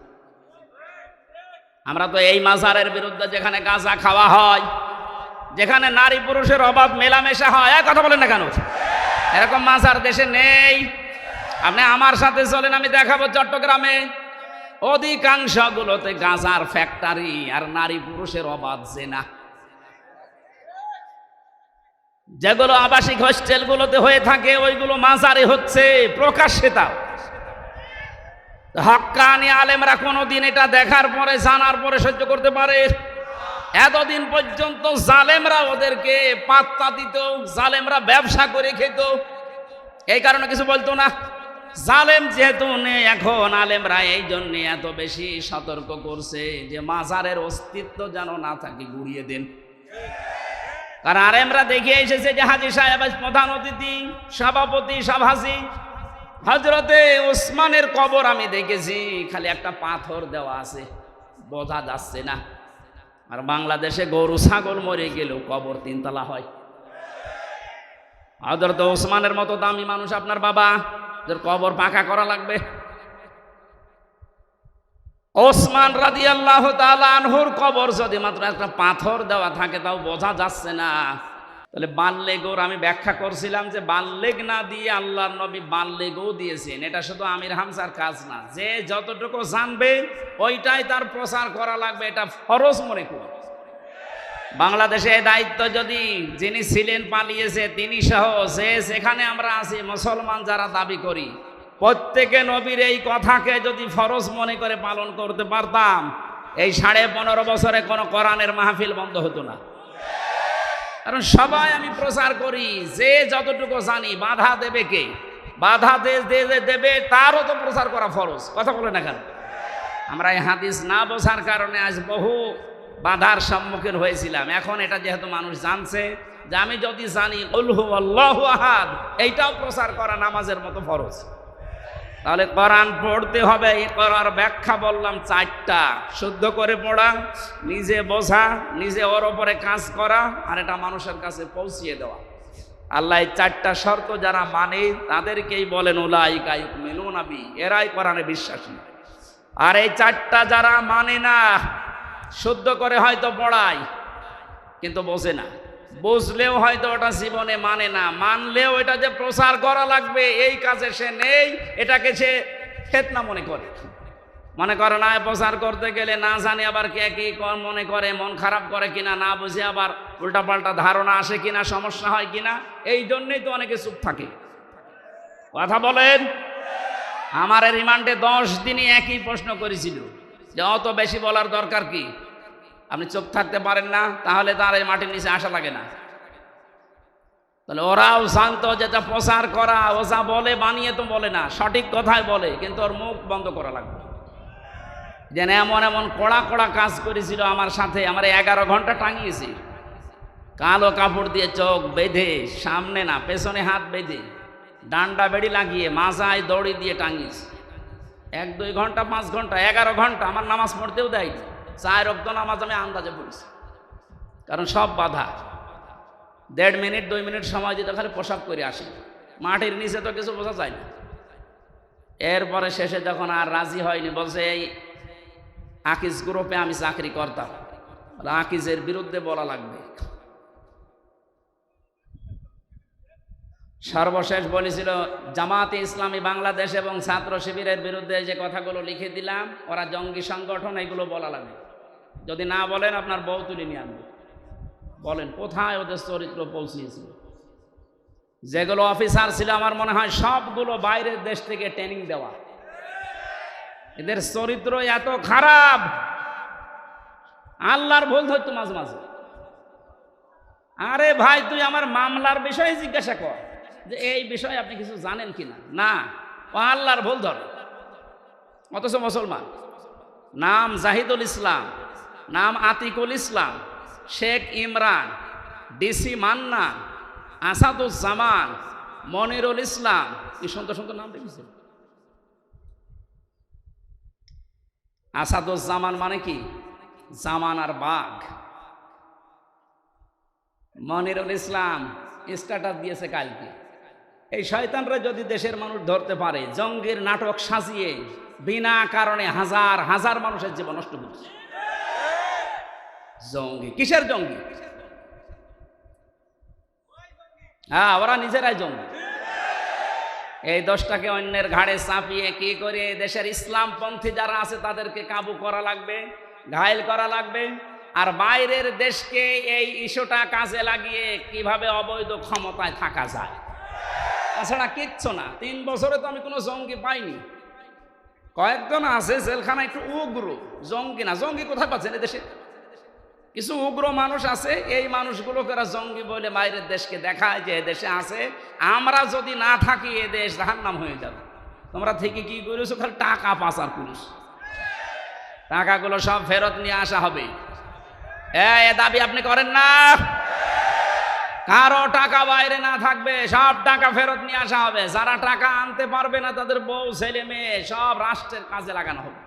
Speaker 1: আমরা তো এই মাজারের বিরুদ্ধে। যেখানে গাঁজা খাওয়া হয়, যেখানে নারী পুরুষের অবাধ মেলামেশা হয়, কথা বলেন না কেন? এরকম মাজার দেশে নেই। আপনি আমার সাথে চলেন, আমি দেখাবো চট্টগ্রামে অধিকাংশগুলোতে গাঁজার ফ্যাক্টরি আর নারী পুরুষের অবাধ জেনা। যেগুলো আবাসিক হোস্টেলগুলোতে হয়ে থাকে ওইগুলো মাজারে হচ্ছে প্রকাশ্যে। তাও হক্কানি আলেমরা কোনোদিন এটা দেখার পরে জানার পরে সহ্য করতে পারে? এতদিন পর্যন্ত জালেমরা ওদেরকে পাত্তা দিত, জালেমরা ব্যবসা করে খেত, এই কারণে কিছু বলতো না। জালেম যেহেতু নেই এখন, আলেমরা এই জন্যে এত বেশি সতর্ক করছে যে মাজারের অস্তিত্ব যেন না থাকে, গুড়িয়ে দেন। কারণ আলেমরা দেখে এসেছে যে হাজী সাহেব প্রধান অতিথি, সভাপতি, সভাসী হযরতে ওসমানের কবর আমি দেখেছি, খালি একটা পাথর দেওয়া আছে, বোঝা যাচ্ছে না। আর বাংলাদেশে গরু ছাগল মরে গেলেও কবর 3 তলা হয়। হযরতে ওসমানের মতো দামি মানুষ আপনার বাবা, যার কবর পাকা করা লাগবে। ওসমান রাদিয়াল্লাহু তাআলা আনহুর কবর যদি মাত্র একটা পাথর দেওয়া থাকে তাও বোঝা যাচ্ছে না। তাহলে বাল্লেগোর আমি ব্যাখ্যা করছিলাম যে বাল্লেগ না দিয়ে আল্লাহর নবী বাল্লেগও দিয়েছেন। এটা শুধু আমির হামজার কাজ না, যে যতটুকু জানবে ওইটাই তার প্রচার করা লাগবে, এটা ফরজ মনে করি। বাংলাদেশে এই দায়িত্ব যদি যিনি ছিলেন পালিয়েছে তিনি সহ যে সেখানে আমরা আছি মুসলমান যারা দাবি করি, প্রত্যেকে নবীর এই কথাকে যদি ফরজ মনে করে পালন করতে পারতাম, এই 15.5 বছরে কোনো কোরআনের মাহফিল বন্ধ হতো না। কারণ সবাই আমি প্রচার করি, যে যতটুকু জানি বাধা দেবে কে? বাধা দেবে তারও তো প্রচার করা ফরজ। কথা বলে না কেন? আমরা এই হাদিস না বোঝার কারণে আজ বহু বাধার সম্মুখীন হয়েছিলাম। এখন এটা যেহেতু মানুষ জানছে যে আমি যদি জানি কুল হুয়াল্লাহু আহাদ, এইটাও প্রচার করা নামাজের মতো ফরজ। তাহলে কোরআন পড়তে হবে। এই করার ব্যাখ্যা বললাম 4টা: শুদ্ধ করে পড়া, নিজে বোঝা, নিজে ওর ওপরে কাজ করা, আর এটা মানুষের কাছে পৌঁছিয়ে দেওয়া। আল্লাহ এই 4টা শর্ত যারা মানে তাদেরকেই বলেন উলাইকা ইউমিনুনা বি, এরাই কোরআনে বিশ্বাসী। আর এই 4টা যারা মানে না, শুদ্ধ করে হয়তো পড়ায় কিন্তু বোঝে না, বুঝলেও হয়তো ওটা জীবনে মানে না, মানলেও এটা যে প্রচার করা লাগবে এই কাজে সে নেই, এটাকে সে ফিতনা মনে করে না। প্রচার করতে গেলে না জানে আবার কে কি মনে করে, মন খারাপ করে কিনা, না বুঝে আবার উল্টাপাল্টা ধারণা আসে কিনা, সমস্যা হয় কিনা, এই জন্যই তো অনেকে চুপ থাকে। কথা বলেন। আমার রিমান্ডে 10 দিনই একই প্রশ্ন করেছিল যে অত বেশি বলার দরকার কি? আপনি চুপ থাকতে পারেন না, তাহলে তার এই মাটির নিচে আসা লাগে না। তাহলে ওরাও জানতো যেটা প্রচার করা, ও যা বলে বানিয়ে তো বলে না, সঠিক কথাই বলে, কিন্তু ওর মুখ বন্ধ করা লাগবে। যেন এমন এমন কড়া কড়া কাজ করেছিল আমার সাথে, আমার 11 ঘন্টা টাঙিয়েছি, কালো কাপড় দিয়ে চোখ বেঁধে, সামনে না পেছনে হাত বেঁধে, ডান্ডা বেড়ি লাগিয়ে মাজায় দড়ি দিয়ে টাঙিয়েছি। 1-2 ঘন্টা 5 ঘন্টা 11 ঘন্টা আমার নামাজ পড়তেও দেয়নি। 4 ওয়াক্ত নামাজ আমি আন্দাজে পড়েছি, কারণ সব বাধা। 1.5 মিনিট 2 মিনিট সময় দিতে খালি পোশাক করে আসি, মাটির নিচে তো কিছু বোঝা যায় না। এরপরে শেষে যখন আর রাজি হয়নি, বলছে এই আকিজ গ্রুপে আমি চাকরি করতাম, আকিজের বিরুদ্ধে বলা লাগবে। সর্বশেষ বলেছিল জামাতে ইসলামী বাংলাদেশ এবং ছাত্র শিবিরের বিরুদ্ধে যে কথাগুলো লিখে দিলাম, ওরা জঙ্গি সংগঠন, এগুলো বলা লাগবে। যদি না বলেন আপনার বউ তুলে নিয়ে আনবে। বলেন কোথায় ওদের চরিত্র পৌঁছিয়েছিল। যেগুলো অফিসার ছিল আমার মনে হয় সবগুলো বাইরের দেশ থেকে ট্রেনিং দেওয়া। এদের চরিত্র এত খারাপ, আল্লাহর ভুল ধরতো মাঝে মাঝে। আরে ভাই তুই আমার মামলার বিষয়ে জিজ্ঞাসা কর যে এই বিষয়ে আপনি কিছু জানেন কিনা। না, ও আল্লাহর ভুল ধরে। অথচ মুসলমান, নাম জাহিদুল ইসলাম, নাম আতিকুল ইসলাম, শেখ ইমরান, ডিসি মান্না, আসাদুজ্জামান, মনিরুল ইসলাম, কি সুন্দর সুন্দর নাম দেখেছেন। আসাদুজ্জামান মানে কি? জামানার বাঘ। মনিরুল ইসলাম স্ট্যাটাস দিয়েছে কালকে, এই শয়তানরা যদি দেশের মানুষ ধরতে পারে, জঙ্গির নাটক সাজিয়ে বিনা কারণে হাজার হাজার মানুষের জীবন নষ্ট করছে। জঙ্গি কিসের জঙ্গি? হ্যাঁ, ওরা নিজেরাই জঙ্গি। এই দোষটাকে অন্যের ঘাড়ে চাপিয়ে কি করে দেশের ইসলামপন্থী যারা আছে তাদেরকে কাবু করা লাগবে, ঘায়েল করা লাগবে। আর বাইরের দেশকে এই ইস্যুটা কাজে লাগিয়ে কিভাবে অবৈধ ক্ষমতায় থাকা যায়, তাছাড়া কিচ্ছু না। 3 বছরে তো আমি কোনো জঙ্গি পাইনি। কয়েকজন আছে জেলখানা একটু উগ্র, জঙ্গি না। জঙ্গি কোথায় পাচ্ছেন? দেশে কিছু উগ্র মানুষ আছে, এই মানুষগুলোকে এরা জঙ্গি বলে বাইরের দেশকে দেখায় যে দেশে আছে। আমরা যদি না থাকি এ দেশ জাহান্নাম হয়ে যাবে। তোমরা থেকে কি করেছো? খালি টাকা পাচার করেছো। টাকাগুলো সব ফেরত নিয়ে আসা হবে। এ দাবি আপনি করেন না? কারো টাকা বাইরে না থাকবে, সব টাকা ফেরত নিয়ে আসা হবে। যারা টাকা আনতে পারবে না তাদের বউ ছেলে মেয়ে সব রাষ্ট্রের কাজে লাগানো হবে।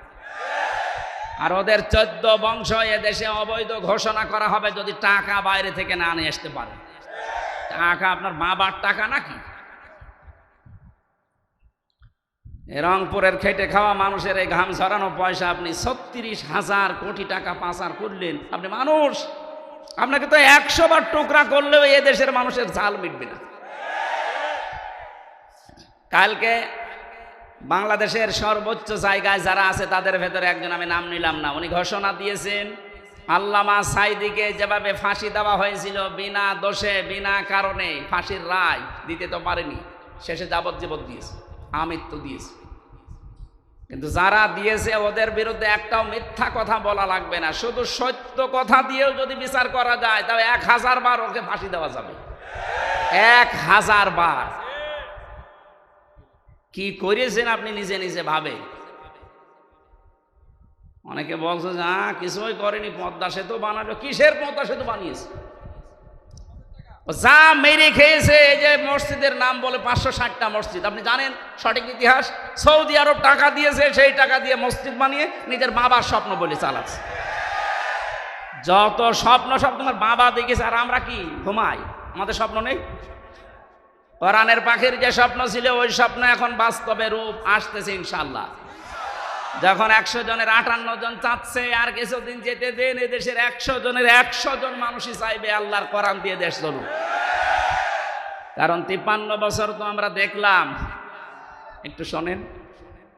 Speaker 1: আর ওদের 14 বংশ এ দেশে অবৈধ ঘোষণা করা হবে যদি টাকা বাইরে থেকে না নিয়ে আসতে পারে। টাকা আপনার বাবার টাকা নাকি? রংপুরের খেটে খাওয়া মানুষের এই ঘাম ঝরানো পয়সা আপনি 36,000 কোটি টাকা পাচার করলেন। আপনি মানুষ, আপনাকে তো 100 বার টুকরা করলেও এ দেশের মানুষের ঝাল মিটবে না। কালকে বাংলাদেশের সর্বোচ্চ জায়গায় যারা আছে তাদের ভেতরে একজন, আমি নাম নিলাম না, উনি ঘোষণা দিয়েছেন আল্লামা সাঈদীকে যেভাবে ফাঁসি দেওয়া হয়েছিল বিনা দোষে বিনা কারণে, ফাঁসির রায় দিতে তো পারেনি, শেষে যাবজ্জীবন দিয়েছে, আমৃত্যু দিয়েছে। কিন্তু যারা দিয়েছে ওদের বিরুদ্ধে একটাও মিথ্যা কথা বলা লাগবে না, শুধু সত্য কথা দিয়েও যদি বিচার করা যায় তবে 1000 বার ওকে ফাঁসি দেওয়া যাবে। 1000 বার। কি করেছেন আপনি নিজে নিজে ভাবে। অনেকে বলছে যে কিছুই করেনি, পদ্মা সেতু বানালো। কিসের পদ্মা সেতু বানিয়েছে? যা মেরে খেয়েছে। এই যে মসজিদের নাম বলে 560টা মসজিদ, আপনি জানেন সঠিক ইতিহাস? সৌদি আরব টাকা দিয়েছে, সেই টাকা দিয়ে মসজিদ বানিয়ে নিজের বাবার স্বপ্ন বলে চালাচ্ছে। যত স্বপ্ন সব তোমার বাবা দেখেছে, আর আমরা কি ঘুমাই? আমাদের স্বপ্ন নেই? কোরআনের পাখির যে স্বপ্ন ছিল ওই স্বপ্ন এখন বাস্তবে রূপ আসতেছে ইনশাআল্লাহ। যখন 100 জনের 58 জন চাচ্ছে আর কিছুদিন যেতে দেন, এই দেশের 100 জনের 100 জন মানুষই চাইবে আল্লাহর কোরআন দিয়ে দেশ চলুক। কারণ 53 বছর তো আমরা দেখলাম, একটু শোনেন,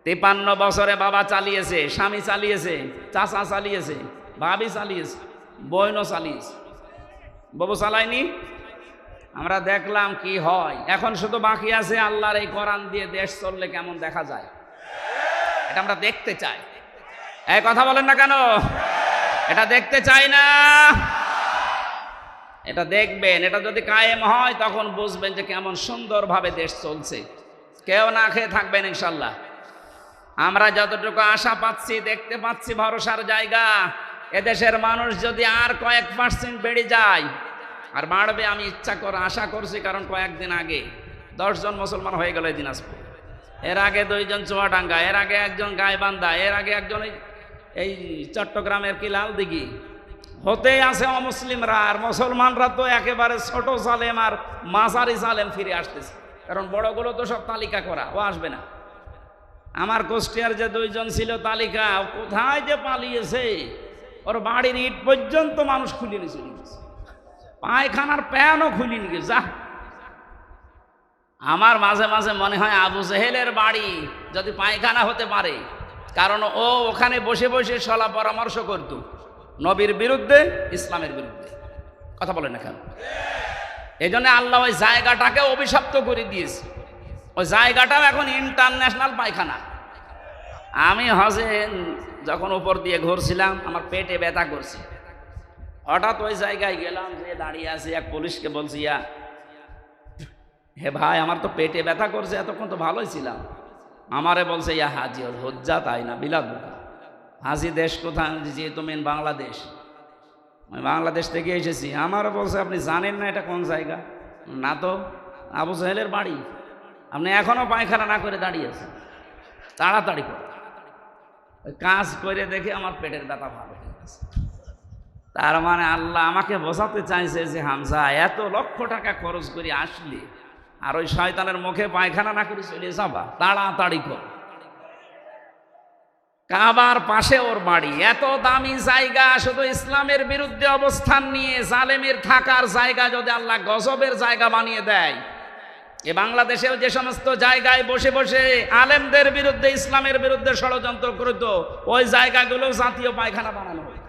Speaker 1: 53 বছরে বাবা চালিয়েছে, স্বামী চালিয়েছে, চাচা চালিয়েছে, ভাবি চালিয়েছে, বোনও চালিয়েছে, বাবু চালায়নি। আমরা দেখলাম কি হয়। এখন শুধু বাকি আছে আল্লাহর এই কোরআন দিয়ে দেশ চললে কেমন দেখা যায়, এটা আমরা দেখতে চাই। এই কথা বলেন না কেন? এটা দেখতে চাই না? এটা দেখবেন। এটা যদি কায়েম হয় তখন বুঝবেন যে কেমন সুন্দরভাবে দেশ চলছে। কেউ না খেয়ে থাকবেন ইনশাল্লাহ। আমরা যতটুকু আশা পাচ্ছি, দেখতে পাচ্ছি ভরসার জায়গা, এদেশের মানুষ যদি আর কয়েক % বেড়ে যায়, আর বাড়বে আমি ইচ্ছা করে আশা করছি। কারণ কয়েকদিন আগে 10 জন মুসলমান হয়ে গেল দিনাজপুর, এর আগে 2 জন চুয়াডাঙ্গা, এর আগে 1 জন গাইবান্ধা, এর আগে 1 জন এই চট্টগ্রামের কি লালদিঘি। হতেই আছে অমুসলিমরা, আর মুসলমানরা তো একেবারে ছোট জালেম আর মাঝারি জালেম ফিরে আসতেছে। কারণ বড়গুলো তো সব তালিকা করা, ও আসবে না। আমার কুষ্টিয়ার যে দুইজন ছিল তালিকা, কোথায় যে পালিয়েছে, ওর বাড়ির ইট পর্যন্ত মানুষ খুলে নিয়ে চলে গেছে, পায়খানার প্যানও খুলে নিয়ে গেছে। যা, আমার মাঝে মাঝে মনে হয় আবু জেহেলের বাড়ি যদি পায়খানা হতে পারে, কারণ ও ওখানে বসে বসে সলা পরামর্শ করত নবীর বিরুদ্ধে, ইসলামের বিরুদ্ধে। কথা বলে না কেন? এই জন্য আল্লাহ ওই জায়গাটাকে অভিশপ্ত করে দিয়েছে। ওই জায়গাটাও এখন ইন্টারন্যাশনাল পায়খানা। আমি হজে যখন উপর দিয়ে ঘুরছিলাম, আমার পেটে ব্যথা করছে, হঠাৎ ওই জায়গায় গেলাম, যে দাঁড়িয়ে আছে, এক পুলিশকে বলছি, হে ভাই, আমার তো পেটে ব্যথা করছে, এতক্ষণ তো ভালোই ছিলাম। আমারে বলছে, ইয়া হাজি ওর হজ্জা, তাই না বিলাদ বোকা। হাজি দেশ কোথায়? যে তুমি বাংলাদেশ। আমি বাংলাদেশ থেকে এসেছি। আমারও বলছে, আপনি জানেন না এটা কোন জায়গা? না তো, আবু জাহেলের বাড়ি। আপনি এখনো পায়খানা না করে দাঁড়িয়ে আছেন, তাড়াতাড়ি করে। কাজ করে দেখে আমার পেটের ব্যথা ভালো হয়ে গেছে। তার মানে আল্লাহ আমাকে বোঝাতে চাইছে যে হামজা, এত লক্ষ টাকা খরচ করে আসলে আর ওই শয়তানের মুখে পায়খানা না করে চলে যাবা, তাড়াতাড়ি কর। কাবার পাশে ওর বাড়ি, এত দামি জায়গা, শুধু ইসলামের বিরুদ্ধে অবস্থান নিয়ে জালেমের থাকার জায়গা যদি আল্লাহ গজবের জায়গা বানিয়ে দেয়, এ বাংলাদেশেও যে সমস্ত জায়গায় বসে বসে আলেমদের বিরুদ্ধে, ইসলামের বিরুদ্ধে ষড়যন্ত্র করত, ওই জায়গাগুলো জাতীয় পায়খানা বানানো হয়।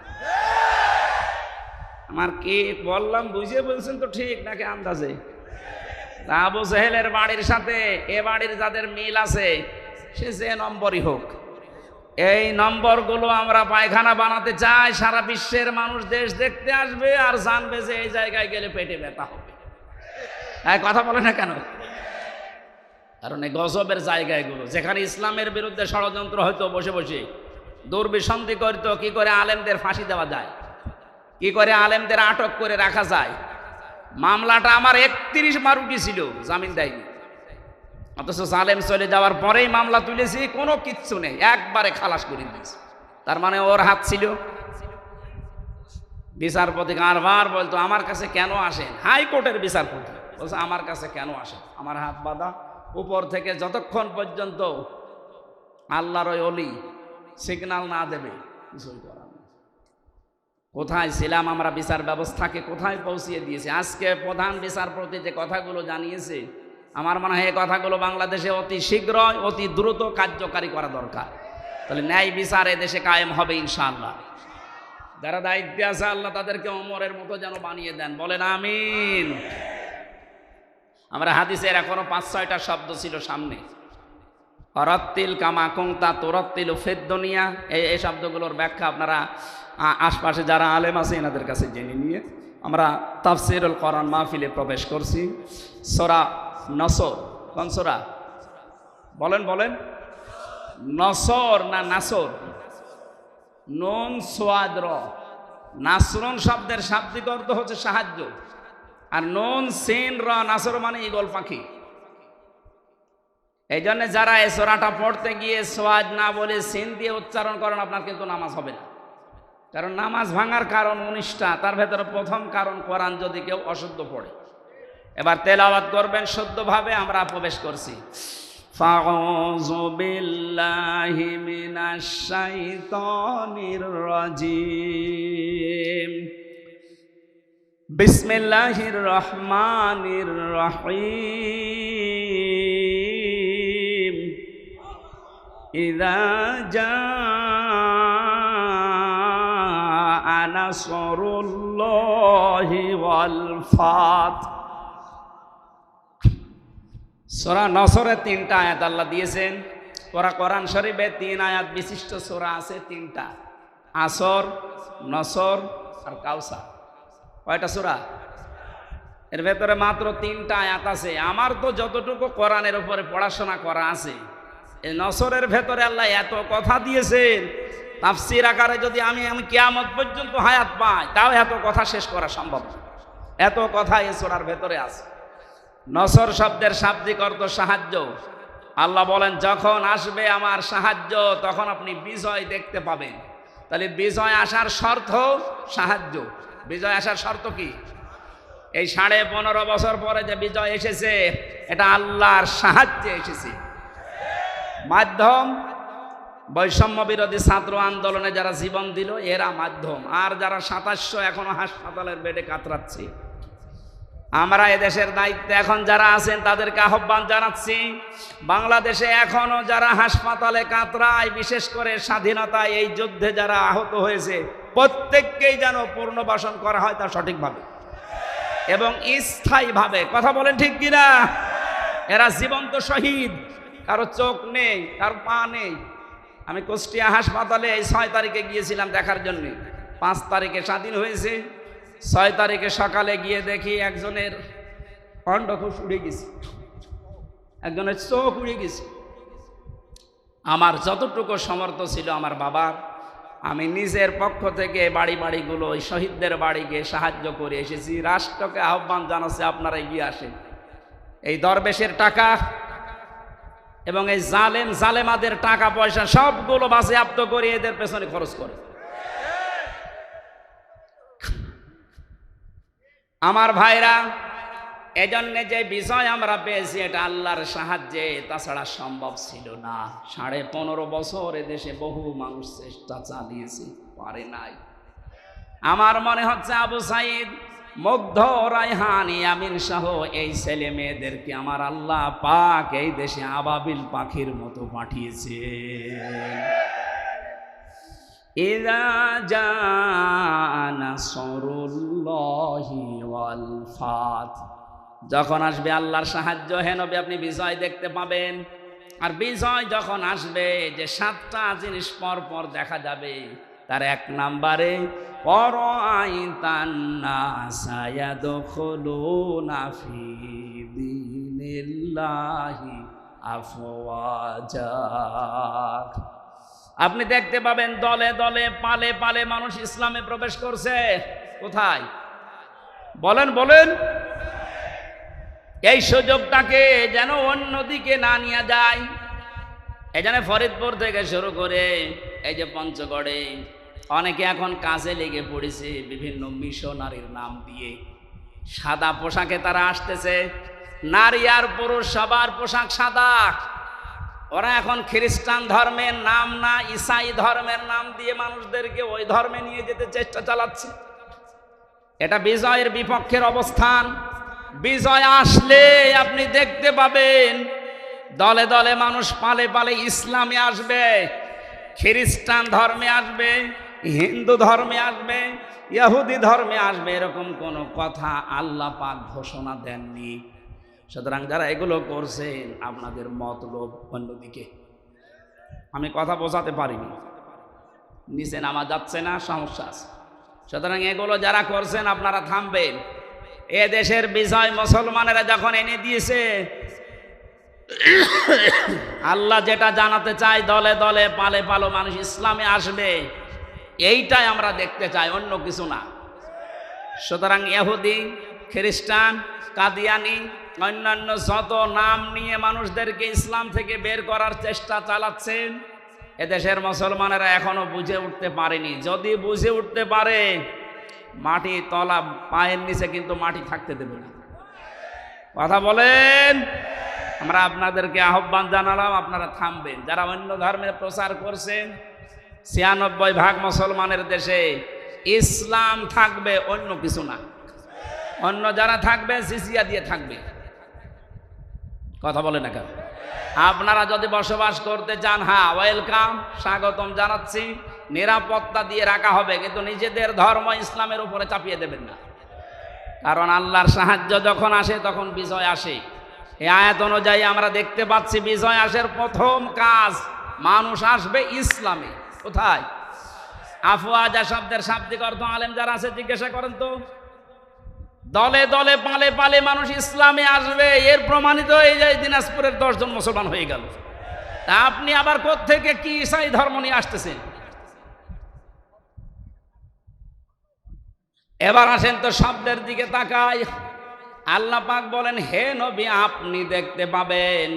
Speaker 1: আমার কি বললাম বুঝিয়ে বলছেন তো ঠিক নাকি আন্দাজে? আবু জেহেলের বাড়ির সাথে এ বাড়ির যাদের মিল আছে, সে যে নম্বরই হোক, এই নম্বরগুলো আমরা পায়খানা বানাতে চাই। সারা বিশ্বের মানুষ দেশ দেখতে আসবে আর জানবে যে এই জায়গায় গেলে পেটে ব্যথা হবে। কথা বলে না কেন? কারণ এই গজবের জায়গা এগুলো, যেখানে ইসলামের বিরুদ্ধে ষড়যন্ত্র হয়তো বসে বসে দুর্বিসন্ধি করত, কি করে আলেমদের ফাঁসি দেওয়া যায়, কি করে আলেমদের আটক করে রাখা যায়। মামলাটা আমার 31 বার উঠেছিল, জামিন দেয়নি, অথচ জালেম চলে যাওয়ার পরেই মামলা তুলেছি, কোনো কিচ্ছু নেই, একবারে খালাস করে দিয়েছি। তার মানে ওর হাত ছিল। বিচারপতি বারবার বলতো, আমার কাছে কেন আসেন? হাইকোর্টের বিচারপতি বলছে, আমার কাছে কেন আসেন? আমার হাত বাঁধা। উপর থেকে যতক্ষণ পর্যন্ত আল্লাহর ওই অলি সিগন্যাল না দেবে কিছুই করার নেই। কোথায় ছিলাম আমরা? বিচার ব্যবস্থাকে কোথায় পৌঁছিয়ে দিয়েছে। আজকে প্রধান বিচারপতি যে কথাগুলো জানিয়েছে, আমার মনে হয় এই কথাগুলো বাংলাদেশে অতি শীঘ্রই, অতি দ্রুত কার্যকারী করা দরকার। তাহলে ন্যায় বিচার এদেশে কায়েম হবে ইনশাআল্লাহ। যারা দায়িত্বে আছে আল্লাহ তাদেরকে ওমরের মতো যেন বানিয়ে দেন, বলেন আমিন। আমরা হাদিসের এখনো 5-6টা শব্দ ছিল সামনে, অরাত্তিল কামা কুংতা তোরাত্তিল ফিদ দুনিয়া, এই শব্দগুলোর ব্যাখ্যা আপনারা আশপাশে যারা আলেম আছে এনাদের কাছে জেনে নিয়ে আমরা তাফসীরুল কোরআন মাহফিলে প্রবেশ করছি। সূরা নসর, কোন সূরা? বলেন বলেন, নসর না নাসর? নুন সোয়াদ র। নাসরুন শব্দের শাব্দিক অর্থ হচ্ছে সাহায্য, আর নুন সিন র নাসর মানে ঈগল পাখি। এই জন্য যারা এই সূরাটা পড়তে গিয়ে সোয়াদ না বলে সিন দিয়ে উচ্চারণ করেন, আপনার কিন্তু নামাজ হবে না। কারণ নামাজ ভাঙার কারণ 19টা, তার ভেতরে প্রথম কারণ কোরআন যদি কেউ অশুদ্ধ পড়ে। এবার তেলাওয়াত করবেন শুদ্ধভাবে। আমরা প্রবেশ করছি। ফাউযু বিল্লাহি মিনাশ শাইতানির রাজিম। বিসমিল্লাহির রহমানির রহিম। ইযা জাআ নাসরুল্লাহি ওয়াল ফাত। সূরা নসরে 3টা আয়াত আল্লাহ দিয়েছেন। কোরআন শরীফে 3 আয়াত বিশিষ্ট সূরা আছে, 3টা, আসর, নসর আর কাউসার। কয়টা সূরা? এর ভেতরে মাত্র 3টা আয়াত আছে। আমার তো যতটুকু কোরআনের উপরে পড়াশোনা করা আছে, এই নসরের ভেতরে আল্লাহ এত কথা দিয়েছেন, তাফসীর আকারে যদি আমি কিয়ামত পর্যন্ত হায়াত পাই, তাও এত কথা শেষ করা সম্ভব না। এত কথা এই সূরার ভেতরে আছে। নসর শব্দের শাব্দিক অর্থ সাহায্য। আল্লাহ বলেন, যখন আসবে আমার সাহায্য তখন আপনি বিজয় দেখতে পাবেন। তাহলে বিজয় আসার শর্ত সাহায্য। বিজয় আসার শর্ত কি? এই 15.5 বছর পরে যে বিজয় এসেছে, এটা আল্লাহর সাহায্যে এসেছে। মাধ্যম বৈষম্য বিরোধী ছাত্র আন্দোলনে যারা জীবন দিল এরা মাধ্যম, আর যারা 2700 এখনো হাসপাতালের বেডে কাতরাচ্ছে, আমরা এদেশের দায়িত্বে এখন যারা আছেন তাদেরকে আহ্বান জানাচ্ছি, বাংলাদেশে এখনো যারা হাসপাতালে কাতরায়, বিশেষ করে স্বাধীনতায় এই যুদ্ধে যারা আহত হয়েছে, প্রত্যেককেই যেন পুনর্বাসন করা হয় তা সঠিকভাবে এবং স্থায়ীভাবে। কথা বলেন ঠিক কিনা? এরা জীবন্ত শহীদ, কারো চোখ নেই, কারো পা নেই। আমি কুষ্টিয়া হাসপাতালে এই 6 তারিখে গিয়েছিলাম দেখার জন্য। 5 তারিখে স্বাধীন হয়েছে, 6 তারিখে সকালে গিয়ে দেখি একজনের অন্ডকোষ উড়ে গেছে, একজনের চোখ উড়ে গেছে। আমার যতটুকু সমর্থ ছিল আমার বাবার, আমি নিজের পক্ষ থেকে বাড়িগুলো ওই শহীদদের বাড়ি গিয়ে সাহায্য করে এসেছি। রাষ্ট্রকে আহ্বান জানাচ্ছে আপনারা এগিয়ে আসেন। এই দরবেশের টাকা এবং এই জালেমাদের টাকা পয়সা সবগুলো বাজেয়াপ্ত করে এদের পেছনে খরচ করে। আমার ভাইরা, এজন্য যে বিজয় আমরা পেয়েছি এটা আল্লাহর সাহায্যে, তাছাড়া সম্ভব ছিল না। 15.5 বছর এদেশে বহু মানুষ চেষ্টা চালিয়েছে, পারে নাই। আমার মনে হচ্ছে আবু সাইদ, মুগ্ধ, রায়হান, আমিন সহ এই ছেলে মেয়েদেরকে আমার আল্লাহ পাক এই দেশে আবাবিল পাখির মতো পাঠিয়েছে। ইযা জাআ নাসরুল্লাহি ওয়াল ফাত, যখন আসবে আল্লাহর সাহায্য, হে নবী আপনি বিজয় দেখতে পাবেন। আর বিজয় যখন আসবে, যে 7টা জিনিস পর পর দেখা যাবে, তার 1 নম্বরে পরাইতান নাসা ইয়াদখুলুনা ফি দীনিল্লাহি আফওয়াজা, আপনি দেখতে পাবেন দলে দলে পালে পালে মানুষ ইসলামে প্রবেশ করছে। কোথায়? বলেন বলেন। এই সুযোগটাকে যেন অন্যদিকে না নিয়ে যায়। এই জন্য ফরিদপুর থেকে শুরু করে এই যে পঞ্চগড়ে অনেকে এখন কাজে লেগে পড়েছে বিভিন্ন মিশনারির নাম দিয়ে। সাদা পোশাকে তারা আসতেছে, নারী আর পুরুষ সবার পোশাক সাদা। ওরা এখন খ্রিস্টান ধর্মের নাম না, ঈসাই ধর্মের নাম দিয়ে মানুষদেরকে ওই ধর্মে নিয়ে যেতে চেষ্টা চালাচ্ছে। এটা বিজয়ের বিপক্ষের অবস্থান। বিজয় আসলে আপনি দেখতে পাবেন দলে দলে মানুষ পালে পালে ইসলামে আসবে, খ্রিস্টান ধর্মে আসবে, হিন্দু ধর্মে আসবে, ইহুদি ধর্মে আসবে। এরকম কোনো কথা আল্লাহ পাক ঘোষণা দেননি। সুতরাং যারা এগুলো করছেন আপনাদের মতলব অন্যদিকে। আমি কথা বোঝাতে পারিনি, নিচে নামা যাচ্ছে না, সমস্যা আছে। সুতরাং এগুলো যারা করছেন আপনারা থামবেন। এ দেশের বিজয় মুসলমানেরা যখন এনে দিয়েছে, আল্লাহ যেটা জানাতে চায় দলে দলে পালে পালো মানুষ ইসলামে আসবে, এইটাই আমরা দেখতে চাই, অন্য কিছু না। সুতরাং ইহুদি, খ্রিস্টান, কাদিয়ানি, অন্যান্য যত নাম নিয়ে মানুষদেরকে ইসলাম থেকে বের করার চেষ্টা চালাচ্ছেন, এদেশের মুসলমানেরা এখনো বুঝে উঠতে পারেনি। যদি বুঝে উঠতে পারে, মাটি তলা পায়ের নিচে কিন্তু মাটি থাকতে দেবে না। কথা বলেন। আমরা আপনাদেরকে আহ্বান জানালাম, আপনারা থামবেন। যারা অন্য ধর্মের প্রচার করছেন, 96% মুসলমানের দেশে ইসলাম থাকবে, অন্য কিছু না। অন্য যারা থাকবে জিজিয়া দিয়ে থাকবে। কথা বলে না কেন? আপনারা যদি বসবাস করতে চান, হ্যাঁ ওয়েলকাম, স্বাগতম জানাচ্ছি, নিরাপত্তা দিয়ে রাখা হবে, কিন্তু নিজেদের ধর্ম ইসলামের উপরে চাপিয়ে দেবেন না। কারণ আল্লাহর সাহায্য যখন আসে তখন বিজয় আসে। এই আয়াত অনুযায়ী আমরা দেখতে পাচ্ছি বিজয় আসার প্রথম কাজ, মানুষ আসবে ইসলামে। কোথায়? আফওয়াজা শব্দের শাব্দিক অর্থ আলেম যারা আছে জিজ্ঞাসা করেন তো। দলে দলে পালে পালে মানুষ ইসলামে আসবে, এর প্রমাণিত এই যে দিনাজপুরের 10 জন মুসলমান হয়ে গেল। তা আপনি আবার কোত্থেকে কি ঈসাই ধর্ম নিয়ে আসতেছেন? এবার আসেন তো শব্দের দিকে তাকাই। আল্লাহ পাক বলেন, হে নবী আপনি দেখতে পাবেন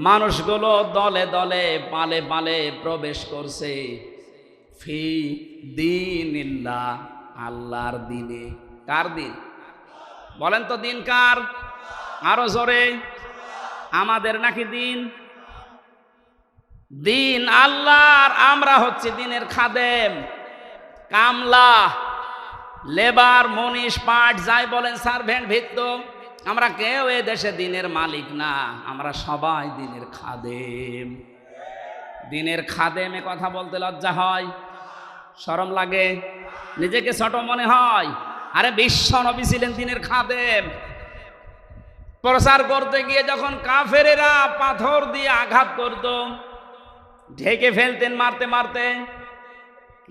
Speaker 1: মানুষগুলো দলে দলে পালে পালে প্রবেশ করছে ফি দীনিল্লাহ, আল্লাহর দিনে। কার দিন বলেন তো? দিন কার? আরো জোরে। আমাদের নাকি দিন? দিন আল্লাহর, আমরা হচ্ছে দিনের খাদেম, কামলা, লেবার, মনীষ, পাট, যাই বলেন, সার্ভেন্ট, ভিত্ত। আমরা কেউ এ দেশে দিনের মালিক না, আমরা সবাই দিনের খাদেম। দিনের খাদেমে কথা বলতে লজ্জা হয়, শরম লাগে, নিজেকে ছোট মনে হয়। আরে বিশ্ব নবী ছিলেন দিনের খাদেম। প্রচার করতে গিয়ে যখন কাফেরেরা পাথর দিয়ে আঘাত করত, ঢেকে ফেলতেন মারতে মারতে,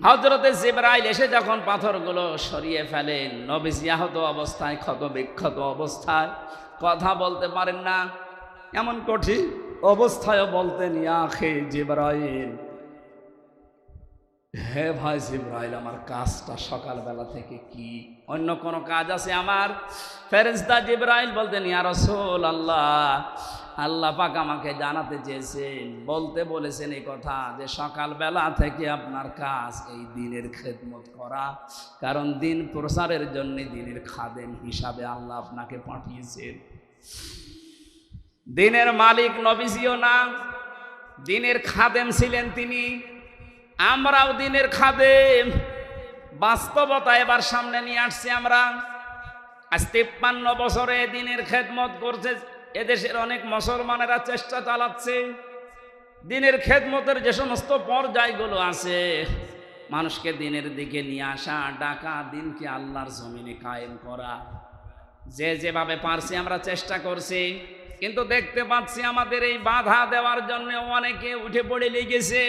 Speaker 1: হযরতে জিবরাইল এসে যখন পাথরগুলো সরিয়ে ফেলেন, নবীজি আহত অবস্থায়, ক্ষত বিক্ষত অবস্থায়, কথা বলতে পারেন না, এমন কঠিন অবস্থায় বলতেন, ইয়া আখি জিবরাইল, হে ভাই জিবরাইল, আমার কাজটা সকালবেলা থেকে কি? অন্য কোনো কাজ আছে আমার? ফেরেশতা জিবরাইল বলতেন, ইয়া রাসূলুল্লাহ, আল্লাহ পাক আমাকে জানাতে চেয়েছেন, বলতে বলেছেন এই কথা যে সকালবেলা থেকে আপনার কাজ এই দিনের খেদমত করা, কারণ দিন প্রচারের জন্য দিনের খাদেম হিসাবে আল্লাহ আপনাকে পাঠিয়েছেন। দিনের মালিক নবীজিও না, দিনের খাদেম ছিলেন তিনি। আমরাও দিনের খাদেম, বাস্তবতা এবার সামনে নিয়ে আসছি। আমরা আজ 53 বছরে দিনের খেদমত করছে এদেশের অনেক মুসলমানেরা, চেষ্টা চালাচ্ছে দিনের খেদমতের যে সমস্ত পর্যায়গুলো আছে, মানুষকে দিনের দিকে নিয়ে আসা, ডাকা, দিনকে আল্লাহর জমিনে কায়েম করা, যে যেভাবে পারছি আমরা চেষ্টা করছি। কিন্তু দেখতে পাচ্ছি আমাদের এই বাধা দেওয়ার জন্য অনেকে উঠে পড়ে লেগেছে।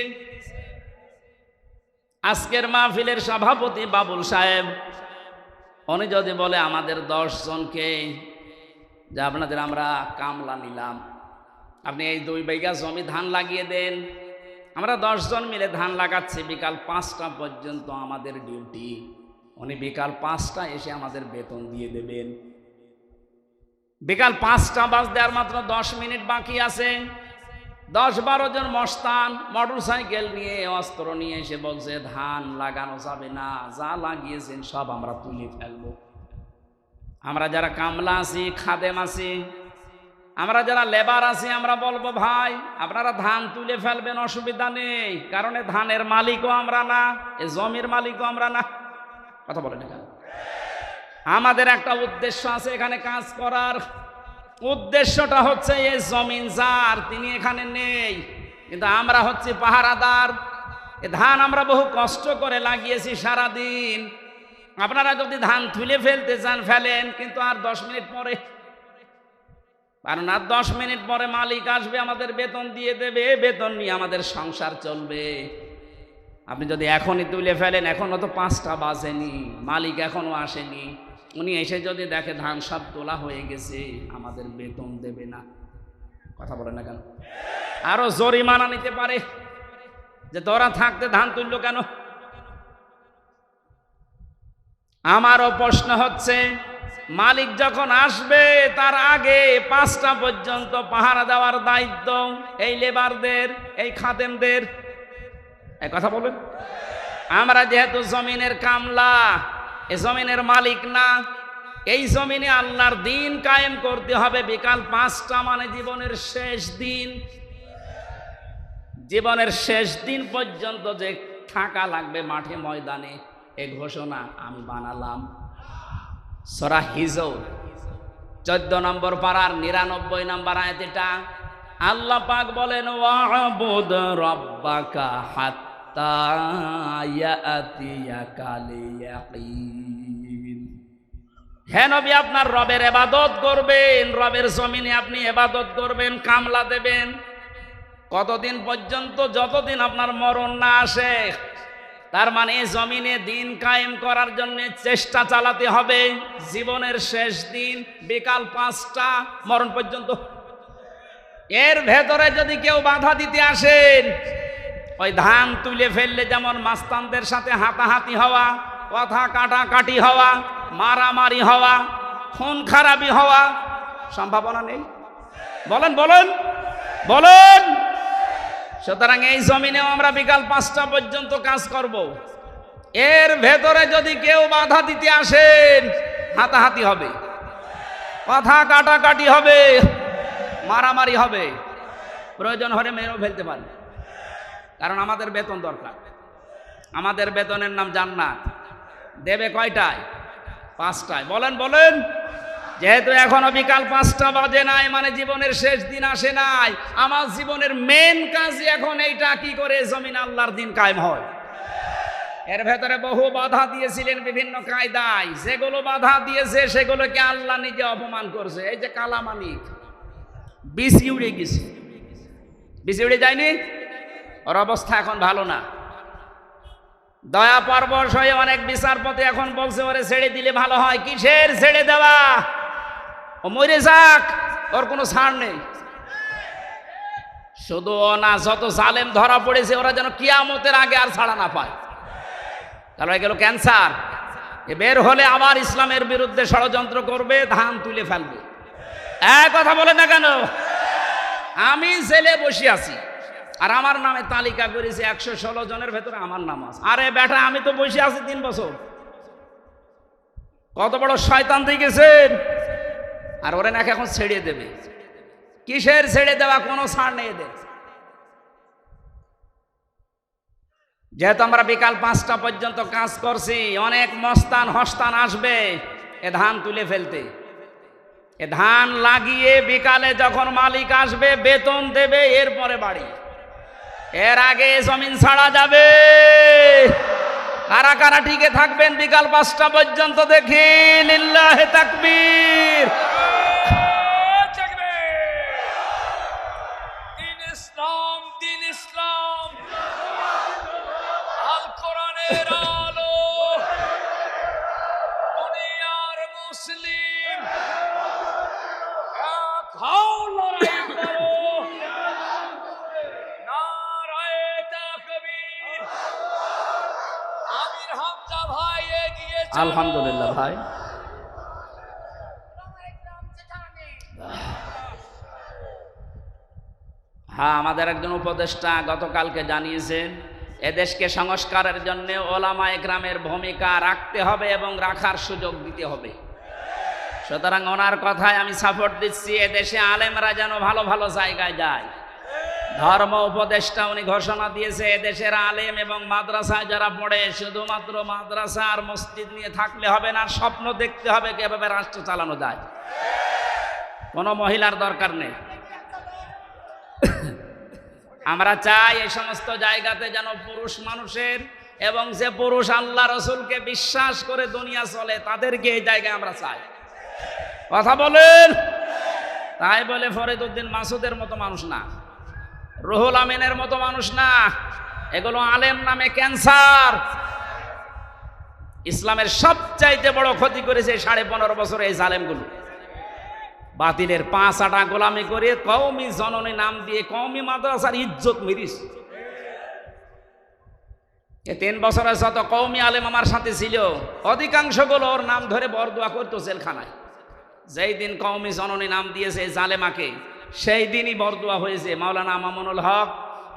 Speaker 1: আজকের মাহফিলের সভাপতি বাবুল সাহেব, উনি যদি বলে আমাদের 10 জনকে যে আপনাদের আমরা কামলা নিলাম, আপনি এই 2 বিঘা জমি ধান লাগিয়ে দেন, আমরা 10 জন মিলে ধান লাগাচ্ছি, বিকাল 5টা পর্যন্ত আমাদের ডিউটি, উনি বিকাল 5টা এসে আমাদের বেতন দিয়ে দেবেন। বিকাল 5টা বাজতে আর মাত্র 10 মিনিট বাকি আছে, 10-12 জন মস্তান মোটর সাইকেল নিয়ে, অস্ত্র নিয়ে এসে বলছে ধান লাগানো যাবে না, যা লাগিয়েছেন সব আমরা তুলে ফেলবো। আমরা যারা কামলা আছি, খাদেম আছি, আমরা যারা লেবার আছি, আমরা বলবো ভাই আপনারা ধান তুলে ফেলবেন, অসুবিধা নেই, কারণ ধানের মালিকও আমরা না, এ জমির মালিকও আমরা না। কথা বলেন এখানে আমাদের একটা উদ্দেশ্য আছে, এখানে কাজ করার উদ্দেশ্যটা হচ্ছে এই জমিন যার, তিনি এখানে নেই, কিন্তু আমরা হচ্ছে পাহারাদার। এ ধান আমরা বহু কষ্ট করে লাগিয়েছি সারাদিন। আপনারা যদি ধান তুলে ফেলতে চান ফেলেন, কিন্তু আর 10 মিনিট পরে, কারণ আর 10 মিনিট পরে মালিক আসবে, আমাদের বেতন দিয়ে দেবে, বেতন নিয়ে আমাদের সংসার চলবে। আপনি যদি এখনই তুলে ফেলেন, এখনো তো 5টা বাজেনি, মালিক এখনো আসেনি, উনি এসে যদি দেখে ধান সব তোলা হয়ে গেছে, আমাদের বেতন দেবে না। কথা বলেন না কেন? আরো জরিমানা নিতে পারে যে তোরা থাকতে ধান তুললো কেন। আমারও প্রশ্ন হচ্ছে, মালিক যখন আসবে তার আগে 5টা পর্যন্ত পাহারা দেওয়ার দায়িত্ব এই লেবারদের, এই খাদেমদের। এই কথা বলেন। আমরা যেহেতু জমিনের কামলা, এই জমিনের মালিক না, এই জমিনে আল্লাহর দিন কায়েম করতে হবে। বিকাল 5টা মানে জীবনের শেষ দিন, জীবনের শেষ দিন পর্যন্ত যে থাকা লাগবে মাঠে ময়দানে, এই ঘোষণা আমি বানালাম। সূরা হিজর 14 নম্বর পারার 99 নম্বর আয়াত। এটা আল্লাহ পাক বলেন, ওয়াবুদ রাব্বাকা হাত্তা ইয়াতিয়াকাল ইয়াকিন। হে নবী, আপনার রবের ইবাদত করবেন, রবের জমিনে আপনি ইবাদত করবেন, কামলা দেবেন। কতদিন পর্যন্ত? যতদিন আপনার মরণ না আসে। তার মানে জমিনে দিন কায়েম করার জন্য চেষ্টা চালাতে হবে। জীবনের শেষ দিন বিকাল 5টা মরণ পর্যন্ত। এর ভেতরে যদি কেউ বাধা দিতে আসেন, ওই ধান তুলে ফেললে যেমন মাস্তানদের সাথে হাতাহাতি হওয়া, কথা কাটাকাটি হওয়া, মারামারি হওয়া, খুন খারাপি হওয়া সম্ভাবনা নেই? বলেন বলেন বলেন। সুতরাং এই জমিনেও আমরা বিকাল 5টা পর্যন্ত কাজ করব। এর ভেতরে যদি কেউ বাধা দিতে আসেন, হাতাহাতি হবে, কথা কাটাকাটি হবে, মারামারি হবে, প্রয়োজন হলে মেরেও ফেলতে পারে। কারণ আমাদের বেতন দরকার। আমাদের বেতনের নাম জান্নাত। দেবে কয়টায়? 5টায়। বলেন বলেন। যেহেতু এখনো বিকাল 5টা বাজে নাই, মানে জীবনের শেষ দিন আসে নাই, আমার জীবনের মেন কাজ এখন এইটা, কি করে জমিন আল্লাহর দিন কায়েম হয়। এর ভেতরে বহু বাধা দিয়েছিলেন বিভিন্ন কায়দায়, যেগুলো বাধা দিয়েছে সেগুলোকে আল্লাহ নিজে অপমান করছে। এই যে কালামানিক বিসি উড়ে গেছে, বিসি উড়ে যায়নি, ওর অবস্থা এখন ভালো না। দয়া পরবশ হয়ে অনেক বিচারপতি এখন বলছে ওরে ছেড়ে দিলে ভালো হয়। কিসের ছেড়ে দেওয়া? ও মরে যাক, ওর কোনো ছাড় নেই। শুধু না, যত জালেম ধরা পড়েছে ওরা যেন কিয়ামতের আগে আর ছাড়া না পায়। তাহলে গেল ক্যান্সার, এ বের হলে আবার ইসলামের বিরুদ্ধে ষড়যন্ত্র করবে, ধান তুলে ফেলবে। এক কথা বলে না কেন? আমি জেলে বসে আছি আর আমার নামে তালিকা করেছে 116 জনের ভেতরে আমার নাম আছে। আরে বেটা, আমি তো বসে আছি 3 বছর। কত বড় শয়তান দিয়ে গেছেন। আর ওরে নাকি এখন ছেড়ে দেবে। কিসের ছেড়ে দেওয়া? কোনো ছাড় নেই এদের। যেহেতু আমরা বিকাল 5টা পর্যন্ত কাজ করছি, অনেক মস্তান হস্তান আসবে এ ধান তুলে ফেলতে। এ ধান লাগিয়ে বিকালে যখন মালিক আসবে বেতন দেবে, এরপরে বাড়ি। এর আগে জমিন ছাড়া যাবে। কারা কারা টিকে থাকবেন বিকাল 5টা পর্যন্ত দেখি? লিল্লাহে তাকবীর।
Speaker 2: দিন ইসলাম, দিন ইসলাম, আল কোরআনের আলো, দুনিয়ার মুসলিম, এক হও, লড়াই করো, নারায়ে তাকবীর। আমির হামজা ভাই এগিয়ে চলো।
Speaker 1: আলহামদুলিল্লাহ ভাই। হ্যাঁ, আমাদের একজন উপদেষ্টা গতকালকে জানিয়েছেন এদেশকে সংস্কারের জন্য ওলামা একরামের ভূমিকা রাখতে হবে এবং রাখার সুযোগ দিতে হবে। সুতরাং ওনার কথায় আমি সাপোর্ট দিচ্ছি। এদেশে আলেমরা যেন ভালো ভালো জায়গায় যায়। ধর্ম উপদেষ্টা উনি ঘোষণা দিয়েছে এদেশের আলেম এবং মাদ্রাসায় যারা পড়ে, শুধুমাত্র মাদ্রাসা আর মসজিদ নিয়ে থাকলে হবে না, স্বপ্ন দেখতে হবে কিভাবে রাষ্ট্র চালানো যায়। কোনো মহিলার দরকার নেই। আমরা চাই এই সমস্ত জায়গাতে যেন পুরুষ মানুষের, এবং যে পুরুষ আল্লাহ রসুলকে বিশ্বাস করে দুনিয়া চলে, তাদেরকে এই জায়গায় আমরা চাই। কথা বলেন। তাই বলে ফরিদউদ্দিন মাসুদের মতো মানুষ না, রুহুল আমিনের মতো মানুষ না। এগুলো আলেম নামে ক্যান্সার। ইসলামের সবচাইতে বড় ক্ষতি করেছে 15.5 বছরে এই জালেমগুলো। বাতিলের 5 আটা গোলামি করে কওমি জননী নাম দিয়ে কওমি মাদ্রাসার ইজ্জত মিরিস। এই 3 বছরে যত কওমি আলেম আমার সাথে ছিল, অধিকাংশগুলো ওর নাম ধরে বরদোয়া করতো জেলখানায়। যেই দিন কওমি জননী নাম দিয়েছে জালেমাকে, সেই দিনই বরদোয়া হয়েছে। মাওলানা মামুনুল হক,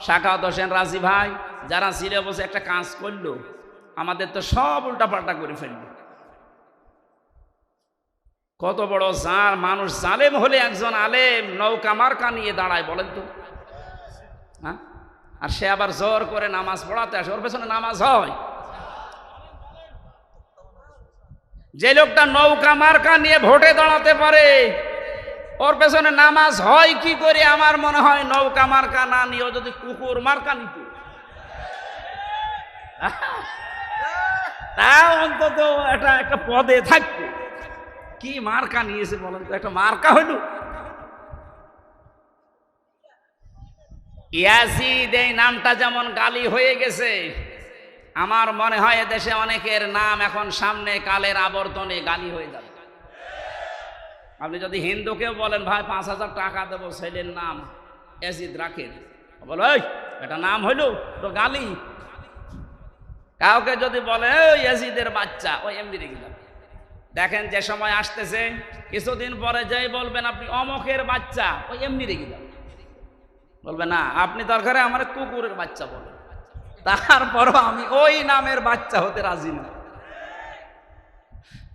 Speaker 1: শাখাওয়াত হোসেন রাজি ভাই যারা ছিল, বসে একটা কাজ করলো, আমাদের তো সব উল্টাপাল্টা করে ফেললো। কত বড় মানুষ জালেম হলে একজন আলেম নৌকা মার্কা নিয়ে দাঁড়ায়, বলেন তো? হ্যাঁ, আর সে আবার জোর করে নামাজ পড়াতে আসে, ওর পেছনে নামাজ হয়? যে লোকটা নৌকা মার্কা নিয়ে ভোটে দাঁড়াতে পারে, ওর পেছনে নামাজ হয় কি করে? আমার মনে হয় নৌকা মার্কা না নিয়েও যদি কুকুর মার্কা নিত, তা অন্তত একটা পদে থাকতো। কি মার্কা নিয়েছে বলেন তো? একটা মার্কা হইল ইয়াজিদ। এই নামটা যেমন গালি হয়ে গেছে, আমার মনে হয় এদেশে অনেকের নাম এখন সামনে কালের আবর্তনে গালি হয়ে যাবে। আপনি যদি হিন্দুকেও বলেন ভাই 5,000 টাকা দেবো ছেলের নাম ইয়াজিদ রাখেন, বলো এই এটা নাম হইল তো গালি। কাউকে যদি বলে ওই ইয়াজিদের বাচ্চা, ওই এমনি রেখে যাবে। দেখেন যে সময় আসতেছে, কিছুদিন পরে যেই বলবেন আপনি অমকের বাচ্চা, ওই এমনি রেখে যাবে। বলবে না, আপনি দরকারে আমার কুকুরের বাচ্চা বলেন, তারপরও আমি ওই নামের বাচ্চা হতে রাজি না।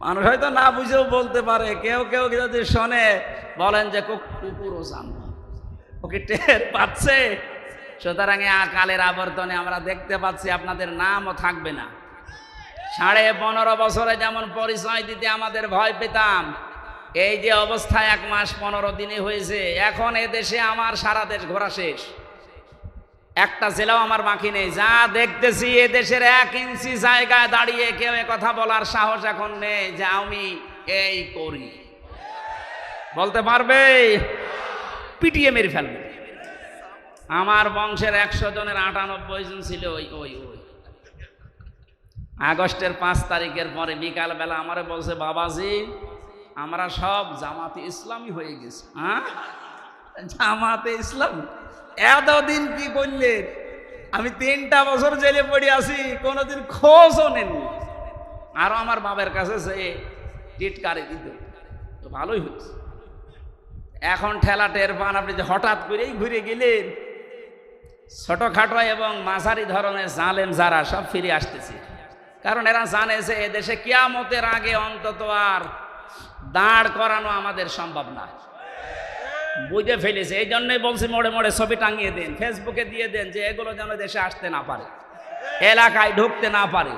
Speaker 1: মানুষ হয়তো না বুঝেও বলতে পারে। কেউ কেউ যদি শোনে, বলেন যে কুকুরও জানবে, ওকে টের পাচ্ছে সুতরাং এই আকালের আবর্তনে আমরা দেখতে পাচ্ছি আপনাদের নামও থাকবে না। 15.5 বছরে যেমন পরিচয় দিতে আমাদের ভয় পেতাম, এই যে অবস্থা 1 মাস 15 দিনে হয়েছে, এখন এ দেশে আমার সারা দেশ ঘোরা শেষ, একটা জেলাও আমার বাকি নেই। যা দেখতেছি এ দেশের 1 ইঞ্চি জায়গায় দাঁড়িয়ে কেউ কথা বলার সাহস এখন নেই যে আমি এই করি, বলতে পারবে? পিটিয়ে মেরে ফেলবে। আমার বংশের 100 জনের 98 জন ছিল ওই ওই ওই আগস্টের 5 তারিখের পরে বিকালবেলা আমারে বলছে, বাবাজি আমরা সব জামাতে ইসলামী হয়ে গেছি। হ্যাঁ, জামাতে ইসলাম? এতদিন কি করলেন? আমি 3টা বছর জেলে পড়ে আছি, কোনোদিন খোঁজও নেননি। আরো আমার বাবার কাছে যে টিটকারি দিত, তো ভালোই হয়েছে। এখন ঠেলা টের পান আপনি যে হঠাৎ করেই ঘুরে গেলেন। ছোটখাটো এবং মাঝারি ধরনের জালেম যারা সব ফিরে আসতেছে, কারণ এরা জানে যে এদেশে কিয়ামতের আগে অন্তত আর দাঁড় করানো আমাদের সম্ভব না, বুঝে ফেলেছে। এই জন্যই বলছি মোড়ে মোড়ে ছবি টাঙিয়ে দেন, ফেসবুকে দিয়ে দেন, যে এগুলো যেন দেশে আসতে না পারে, এলাকায় ঢুকতে না পারে।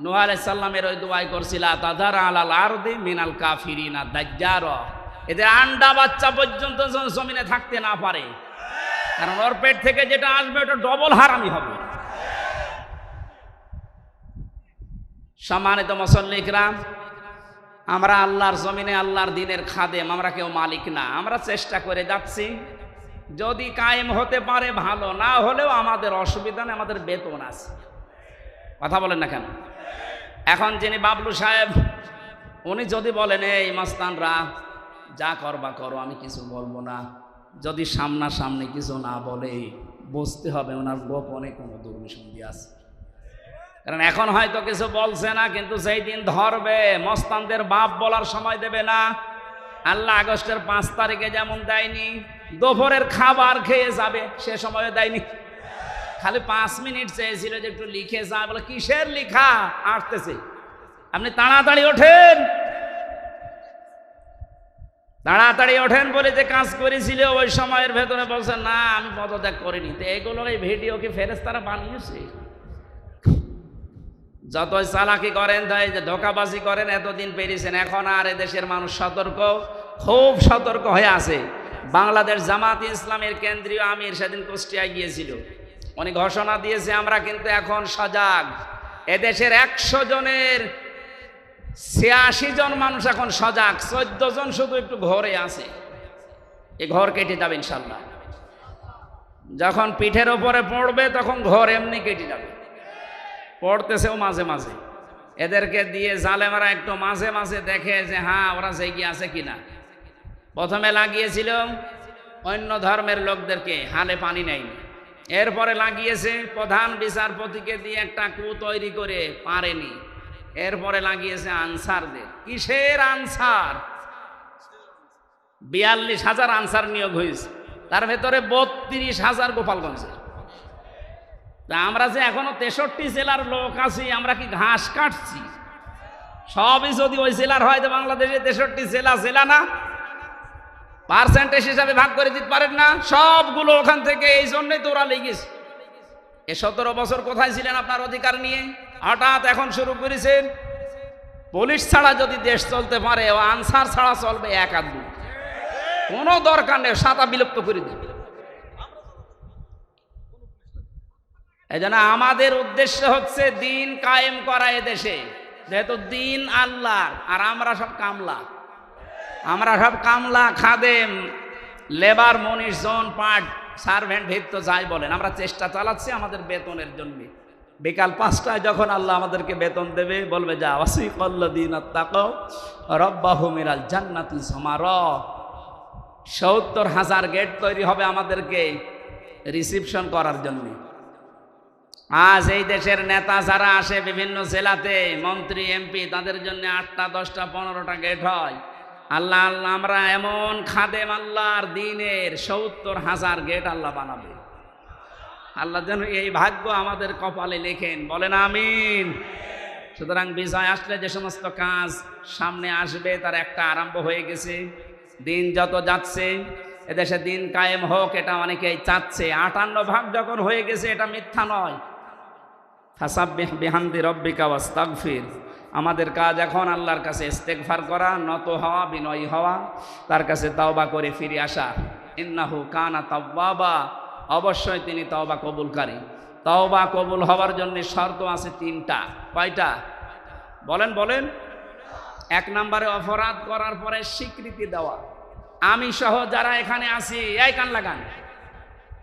Speaker 1: নূহ আলাইহিস সালামের ওই দোয়াই করছিল, তাদার আলাল আরদি মিনাল কাফিরিনা দাজ্জার, এদের আন্ডা বাচ্চা পর্যন্ত জমিনে থাকতে না পারে, কারণ ওর পেট থেকে যেটা আসবে ওটা ডবল হারামি হবে। সম্মানিত মুসল্লিকরা, আমরা আল্লাহর জমিনে আল্লাহর দ্বীনের খাদেম, আমরা কেউ মালিক না। আমরা চেষ্টা করে যাচ্ছি, যদি কায়েম হতে পারে ভালো, না হলেও আমাদের অসুবিধা নেই, আমাদের বেতন আছে। কথা বলেন না কেন? এখন যিনি বাবলু সাহেব, উনি যদি বলেন এই মাস্তানরা যা করবা করো, আমি কিছু বলবো না, যদি সামনাসামনি কিছু না বলে বুঝতে হবে ওনার গোপনে কোনো দুর্বিসন্ধি আছে। কারণ এখন হয়তো কিছু বলছে না, কিন্তু যেই দিন ধরবে মস্তানদের বাপ বলার সময় দেবে না। আল্লাহ আগস্টের 5 তারিখে যেমন দেয়নি, দুপুরের খাবার খেয়ে যাবে সে সময়ও দেয়নি, খালি 5 মিনিট চেয়েছিল যে একটু লিখে যায়। বলে কিসের লিখা? আসতেছে, আপনি তাড়াতাড়ি ওঠেন, তাড়াতাড়ি ওঠেন বলে যে কাজ করেছিল ওই সময়ের ভেতরে বলছে না আমি পদত্যাগ করিনি। তো এগুলো এই ভিডিও কি ফেরেশতারা বানিয়েছে? যতই চালাকি করেন, তাই যে ধোকাবাজি করেন, এতদিন পেরিয়েছেন, এখন আর এদেশের মানুষ সতর্ক, খুব সতর্ক হয়ে আছে। বাংলাদেশ জামাতে ইসলামের কেন্দ্রীয় আমির সেদিন কুষ্টিয়ায় গিয়েছিল, উনি ঘোষণা দিয়েছে আমরা কিন্তু এখন সজাগ। এদেশের 100 জনের 86 জন মানুষ এখন সজাগ, 14 জন শুধু একটু ঘরে আছে। এই ঘর কেটে যাবে ইনশাল্লাহ, যখন পিঠের ওপরে পড়বে তখন ঘর এমনি কেটে যাবে। পড়তেছেও মাঝে মাঝে, এদেরকে দিয়ে জালেমারা একটু মাঝে মাঝে দেখে যে হ্যাঁ ওরা জেগে আছে কিনা। প্রথমে লাগিয়েছিল অন্য ধর্মের লোকদেরকে, হালে পানি নেয়নি। এরপরে লাগিয়েছে প্রধান বিচারপতিকে দিয়ে একটা কূপ তৈরি করে, পারেনি। এরপরে লাগিয়েছে আনসারদের। কিসের আনসার? 42,000 আনসার নিয়োগ হয়েছে, তার ভেতরে 32,000 গোপালগঞ্জে। তা আমরা যে এখনো 63 জেলার লোক আছি, আমরা কি ঘাস কাটছি? সবই যদি ওই জেলার হয়, তো বাংলাদেশে 63 জেলা জেলা না? পার্সেন্টেজ হিসাবে ভাগ করে দিতে পারেন না? সবগুলো ওখান থেকে। এই জন্যই তো ওরা লেগেছে। এ 17 বছর কোথায় ছিলেন আপনার অধিকার নিয়ে? হঠাৎ এখন শুরু করেছেন। পুলিশ ছাড়া যদি দেশ চলতে পারে, ও আনসার ছাড়া চলবে 1-2। কোনো দরকার নেই, সাদা বিলুপ্ত করে দেবে। এই জন্য আমাদের উদ্দেশ্য হচ্ছে দিন কায়েম করা এদেশে, যেহেতু দিন আল্লাহ, আর আমরা সব কামলা, আমরা সব কামলা, খাদেম, লেবার, মনীষ, জন, পার্ট, সার্ভেন্ট, ভিত্ত যাই বলেন, আমরা চেষ্টা চালাচ্ছি আমাদের বেতনের জন্য। বিকাল 5টায় যখন আল্লাহ আমাদেরকে বেতন দেবে, বলবে যা ওয়াসিকাল্লাযীনা তাকাও রাব্বাহুম ইলাল জান্নাতি যুমারা, 70,000 গেট তৈরি হবে আমাদেরকে রিসিপশন করার জন্য। আজ এই দেশের নেতা যারা আসে বিভিন্ন জেলাতে, মন্ত্রী, এমপি, তাদের জন্য 8টা, 10টা, 15টা গেট হয়। আল্লাহ আল্লাহ আমরা এমন খাদেম আল্লাহর দ্বীনের 70,000 গেট আল্লাহ বানাবে। আল্লাহ যেন এই ভাগ্য আমাদের কপালে লেখেন, বলেন আমিন। সুতরাং বিজয় আসলে যে সমস্ত কাজ সামনে আসবে তার একটা আরম্ভ হয়ে গেছে। দিন যত যাচ্ছে এদেশে দিন কায়েম হোক, এটা অনেকেই চাচ্ছে। 58 ভাগ যখন হয়ে গেছে, এটা মিথ্যা নয়। ফাসাব্বিহ বিহামদি রব্বিকা ওয়াস্তাগফির। আমাদের কাজ এখন আল্লাহর কাছে ইস্তেগফার করা, নত হওয়া, বিনয়ী হওয়া, তার কাছে তওবা করে ফিরে আসা। ইন্নাহু কানা তাওয়াবা, অবশ্যই তিনি তওবা কবুলকারী। তওবা কবুল হওয়ার জন্য শর্ত আছে 3টা। কয়টা বলেন বলেন? 1 নম্বরে অপরাধ করার পরে স্বীকৃতি দেওয়া। আমি সহ যারা এখানে আছি, এই কান লাগান,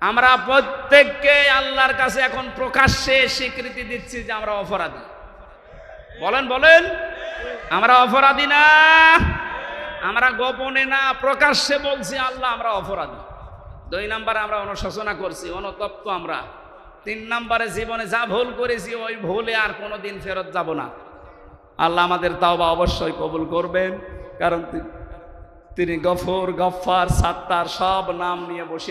Speaker 1: আমরা প্রত্যেককে আল্লাহর কাছে এখন প্রকাশ্যে স্বীকৃতি দিচ্ছি যে আমরা অপরাধী। বলেন বলেন? আমরা অপরাধী না, আমরা গোপনে না, প্রকাশ্যে বলছি আল্লাহ আমরা অপরাধী। 2 নম্বরে আমরা অনুশোচনা করছি, অনুতপ্ত আমরা। 3 নম্বরে জীবনে যা ভুল করেছি ওই ভুলে আর কোনোদিন ফেরত যাব না। আল্লাহ আমাদের তাওবা অবশ্যই কবুল করবেন, কারণ তিনি গফুর, গফফার, সাত্তার সব নাম নিয়ে বসে আছেন।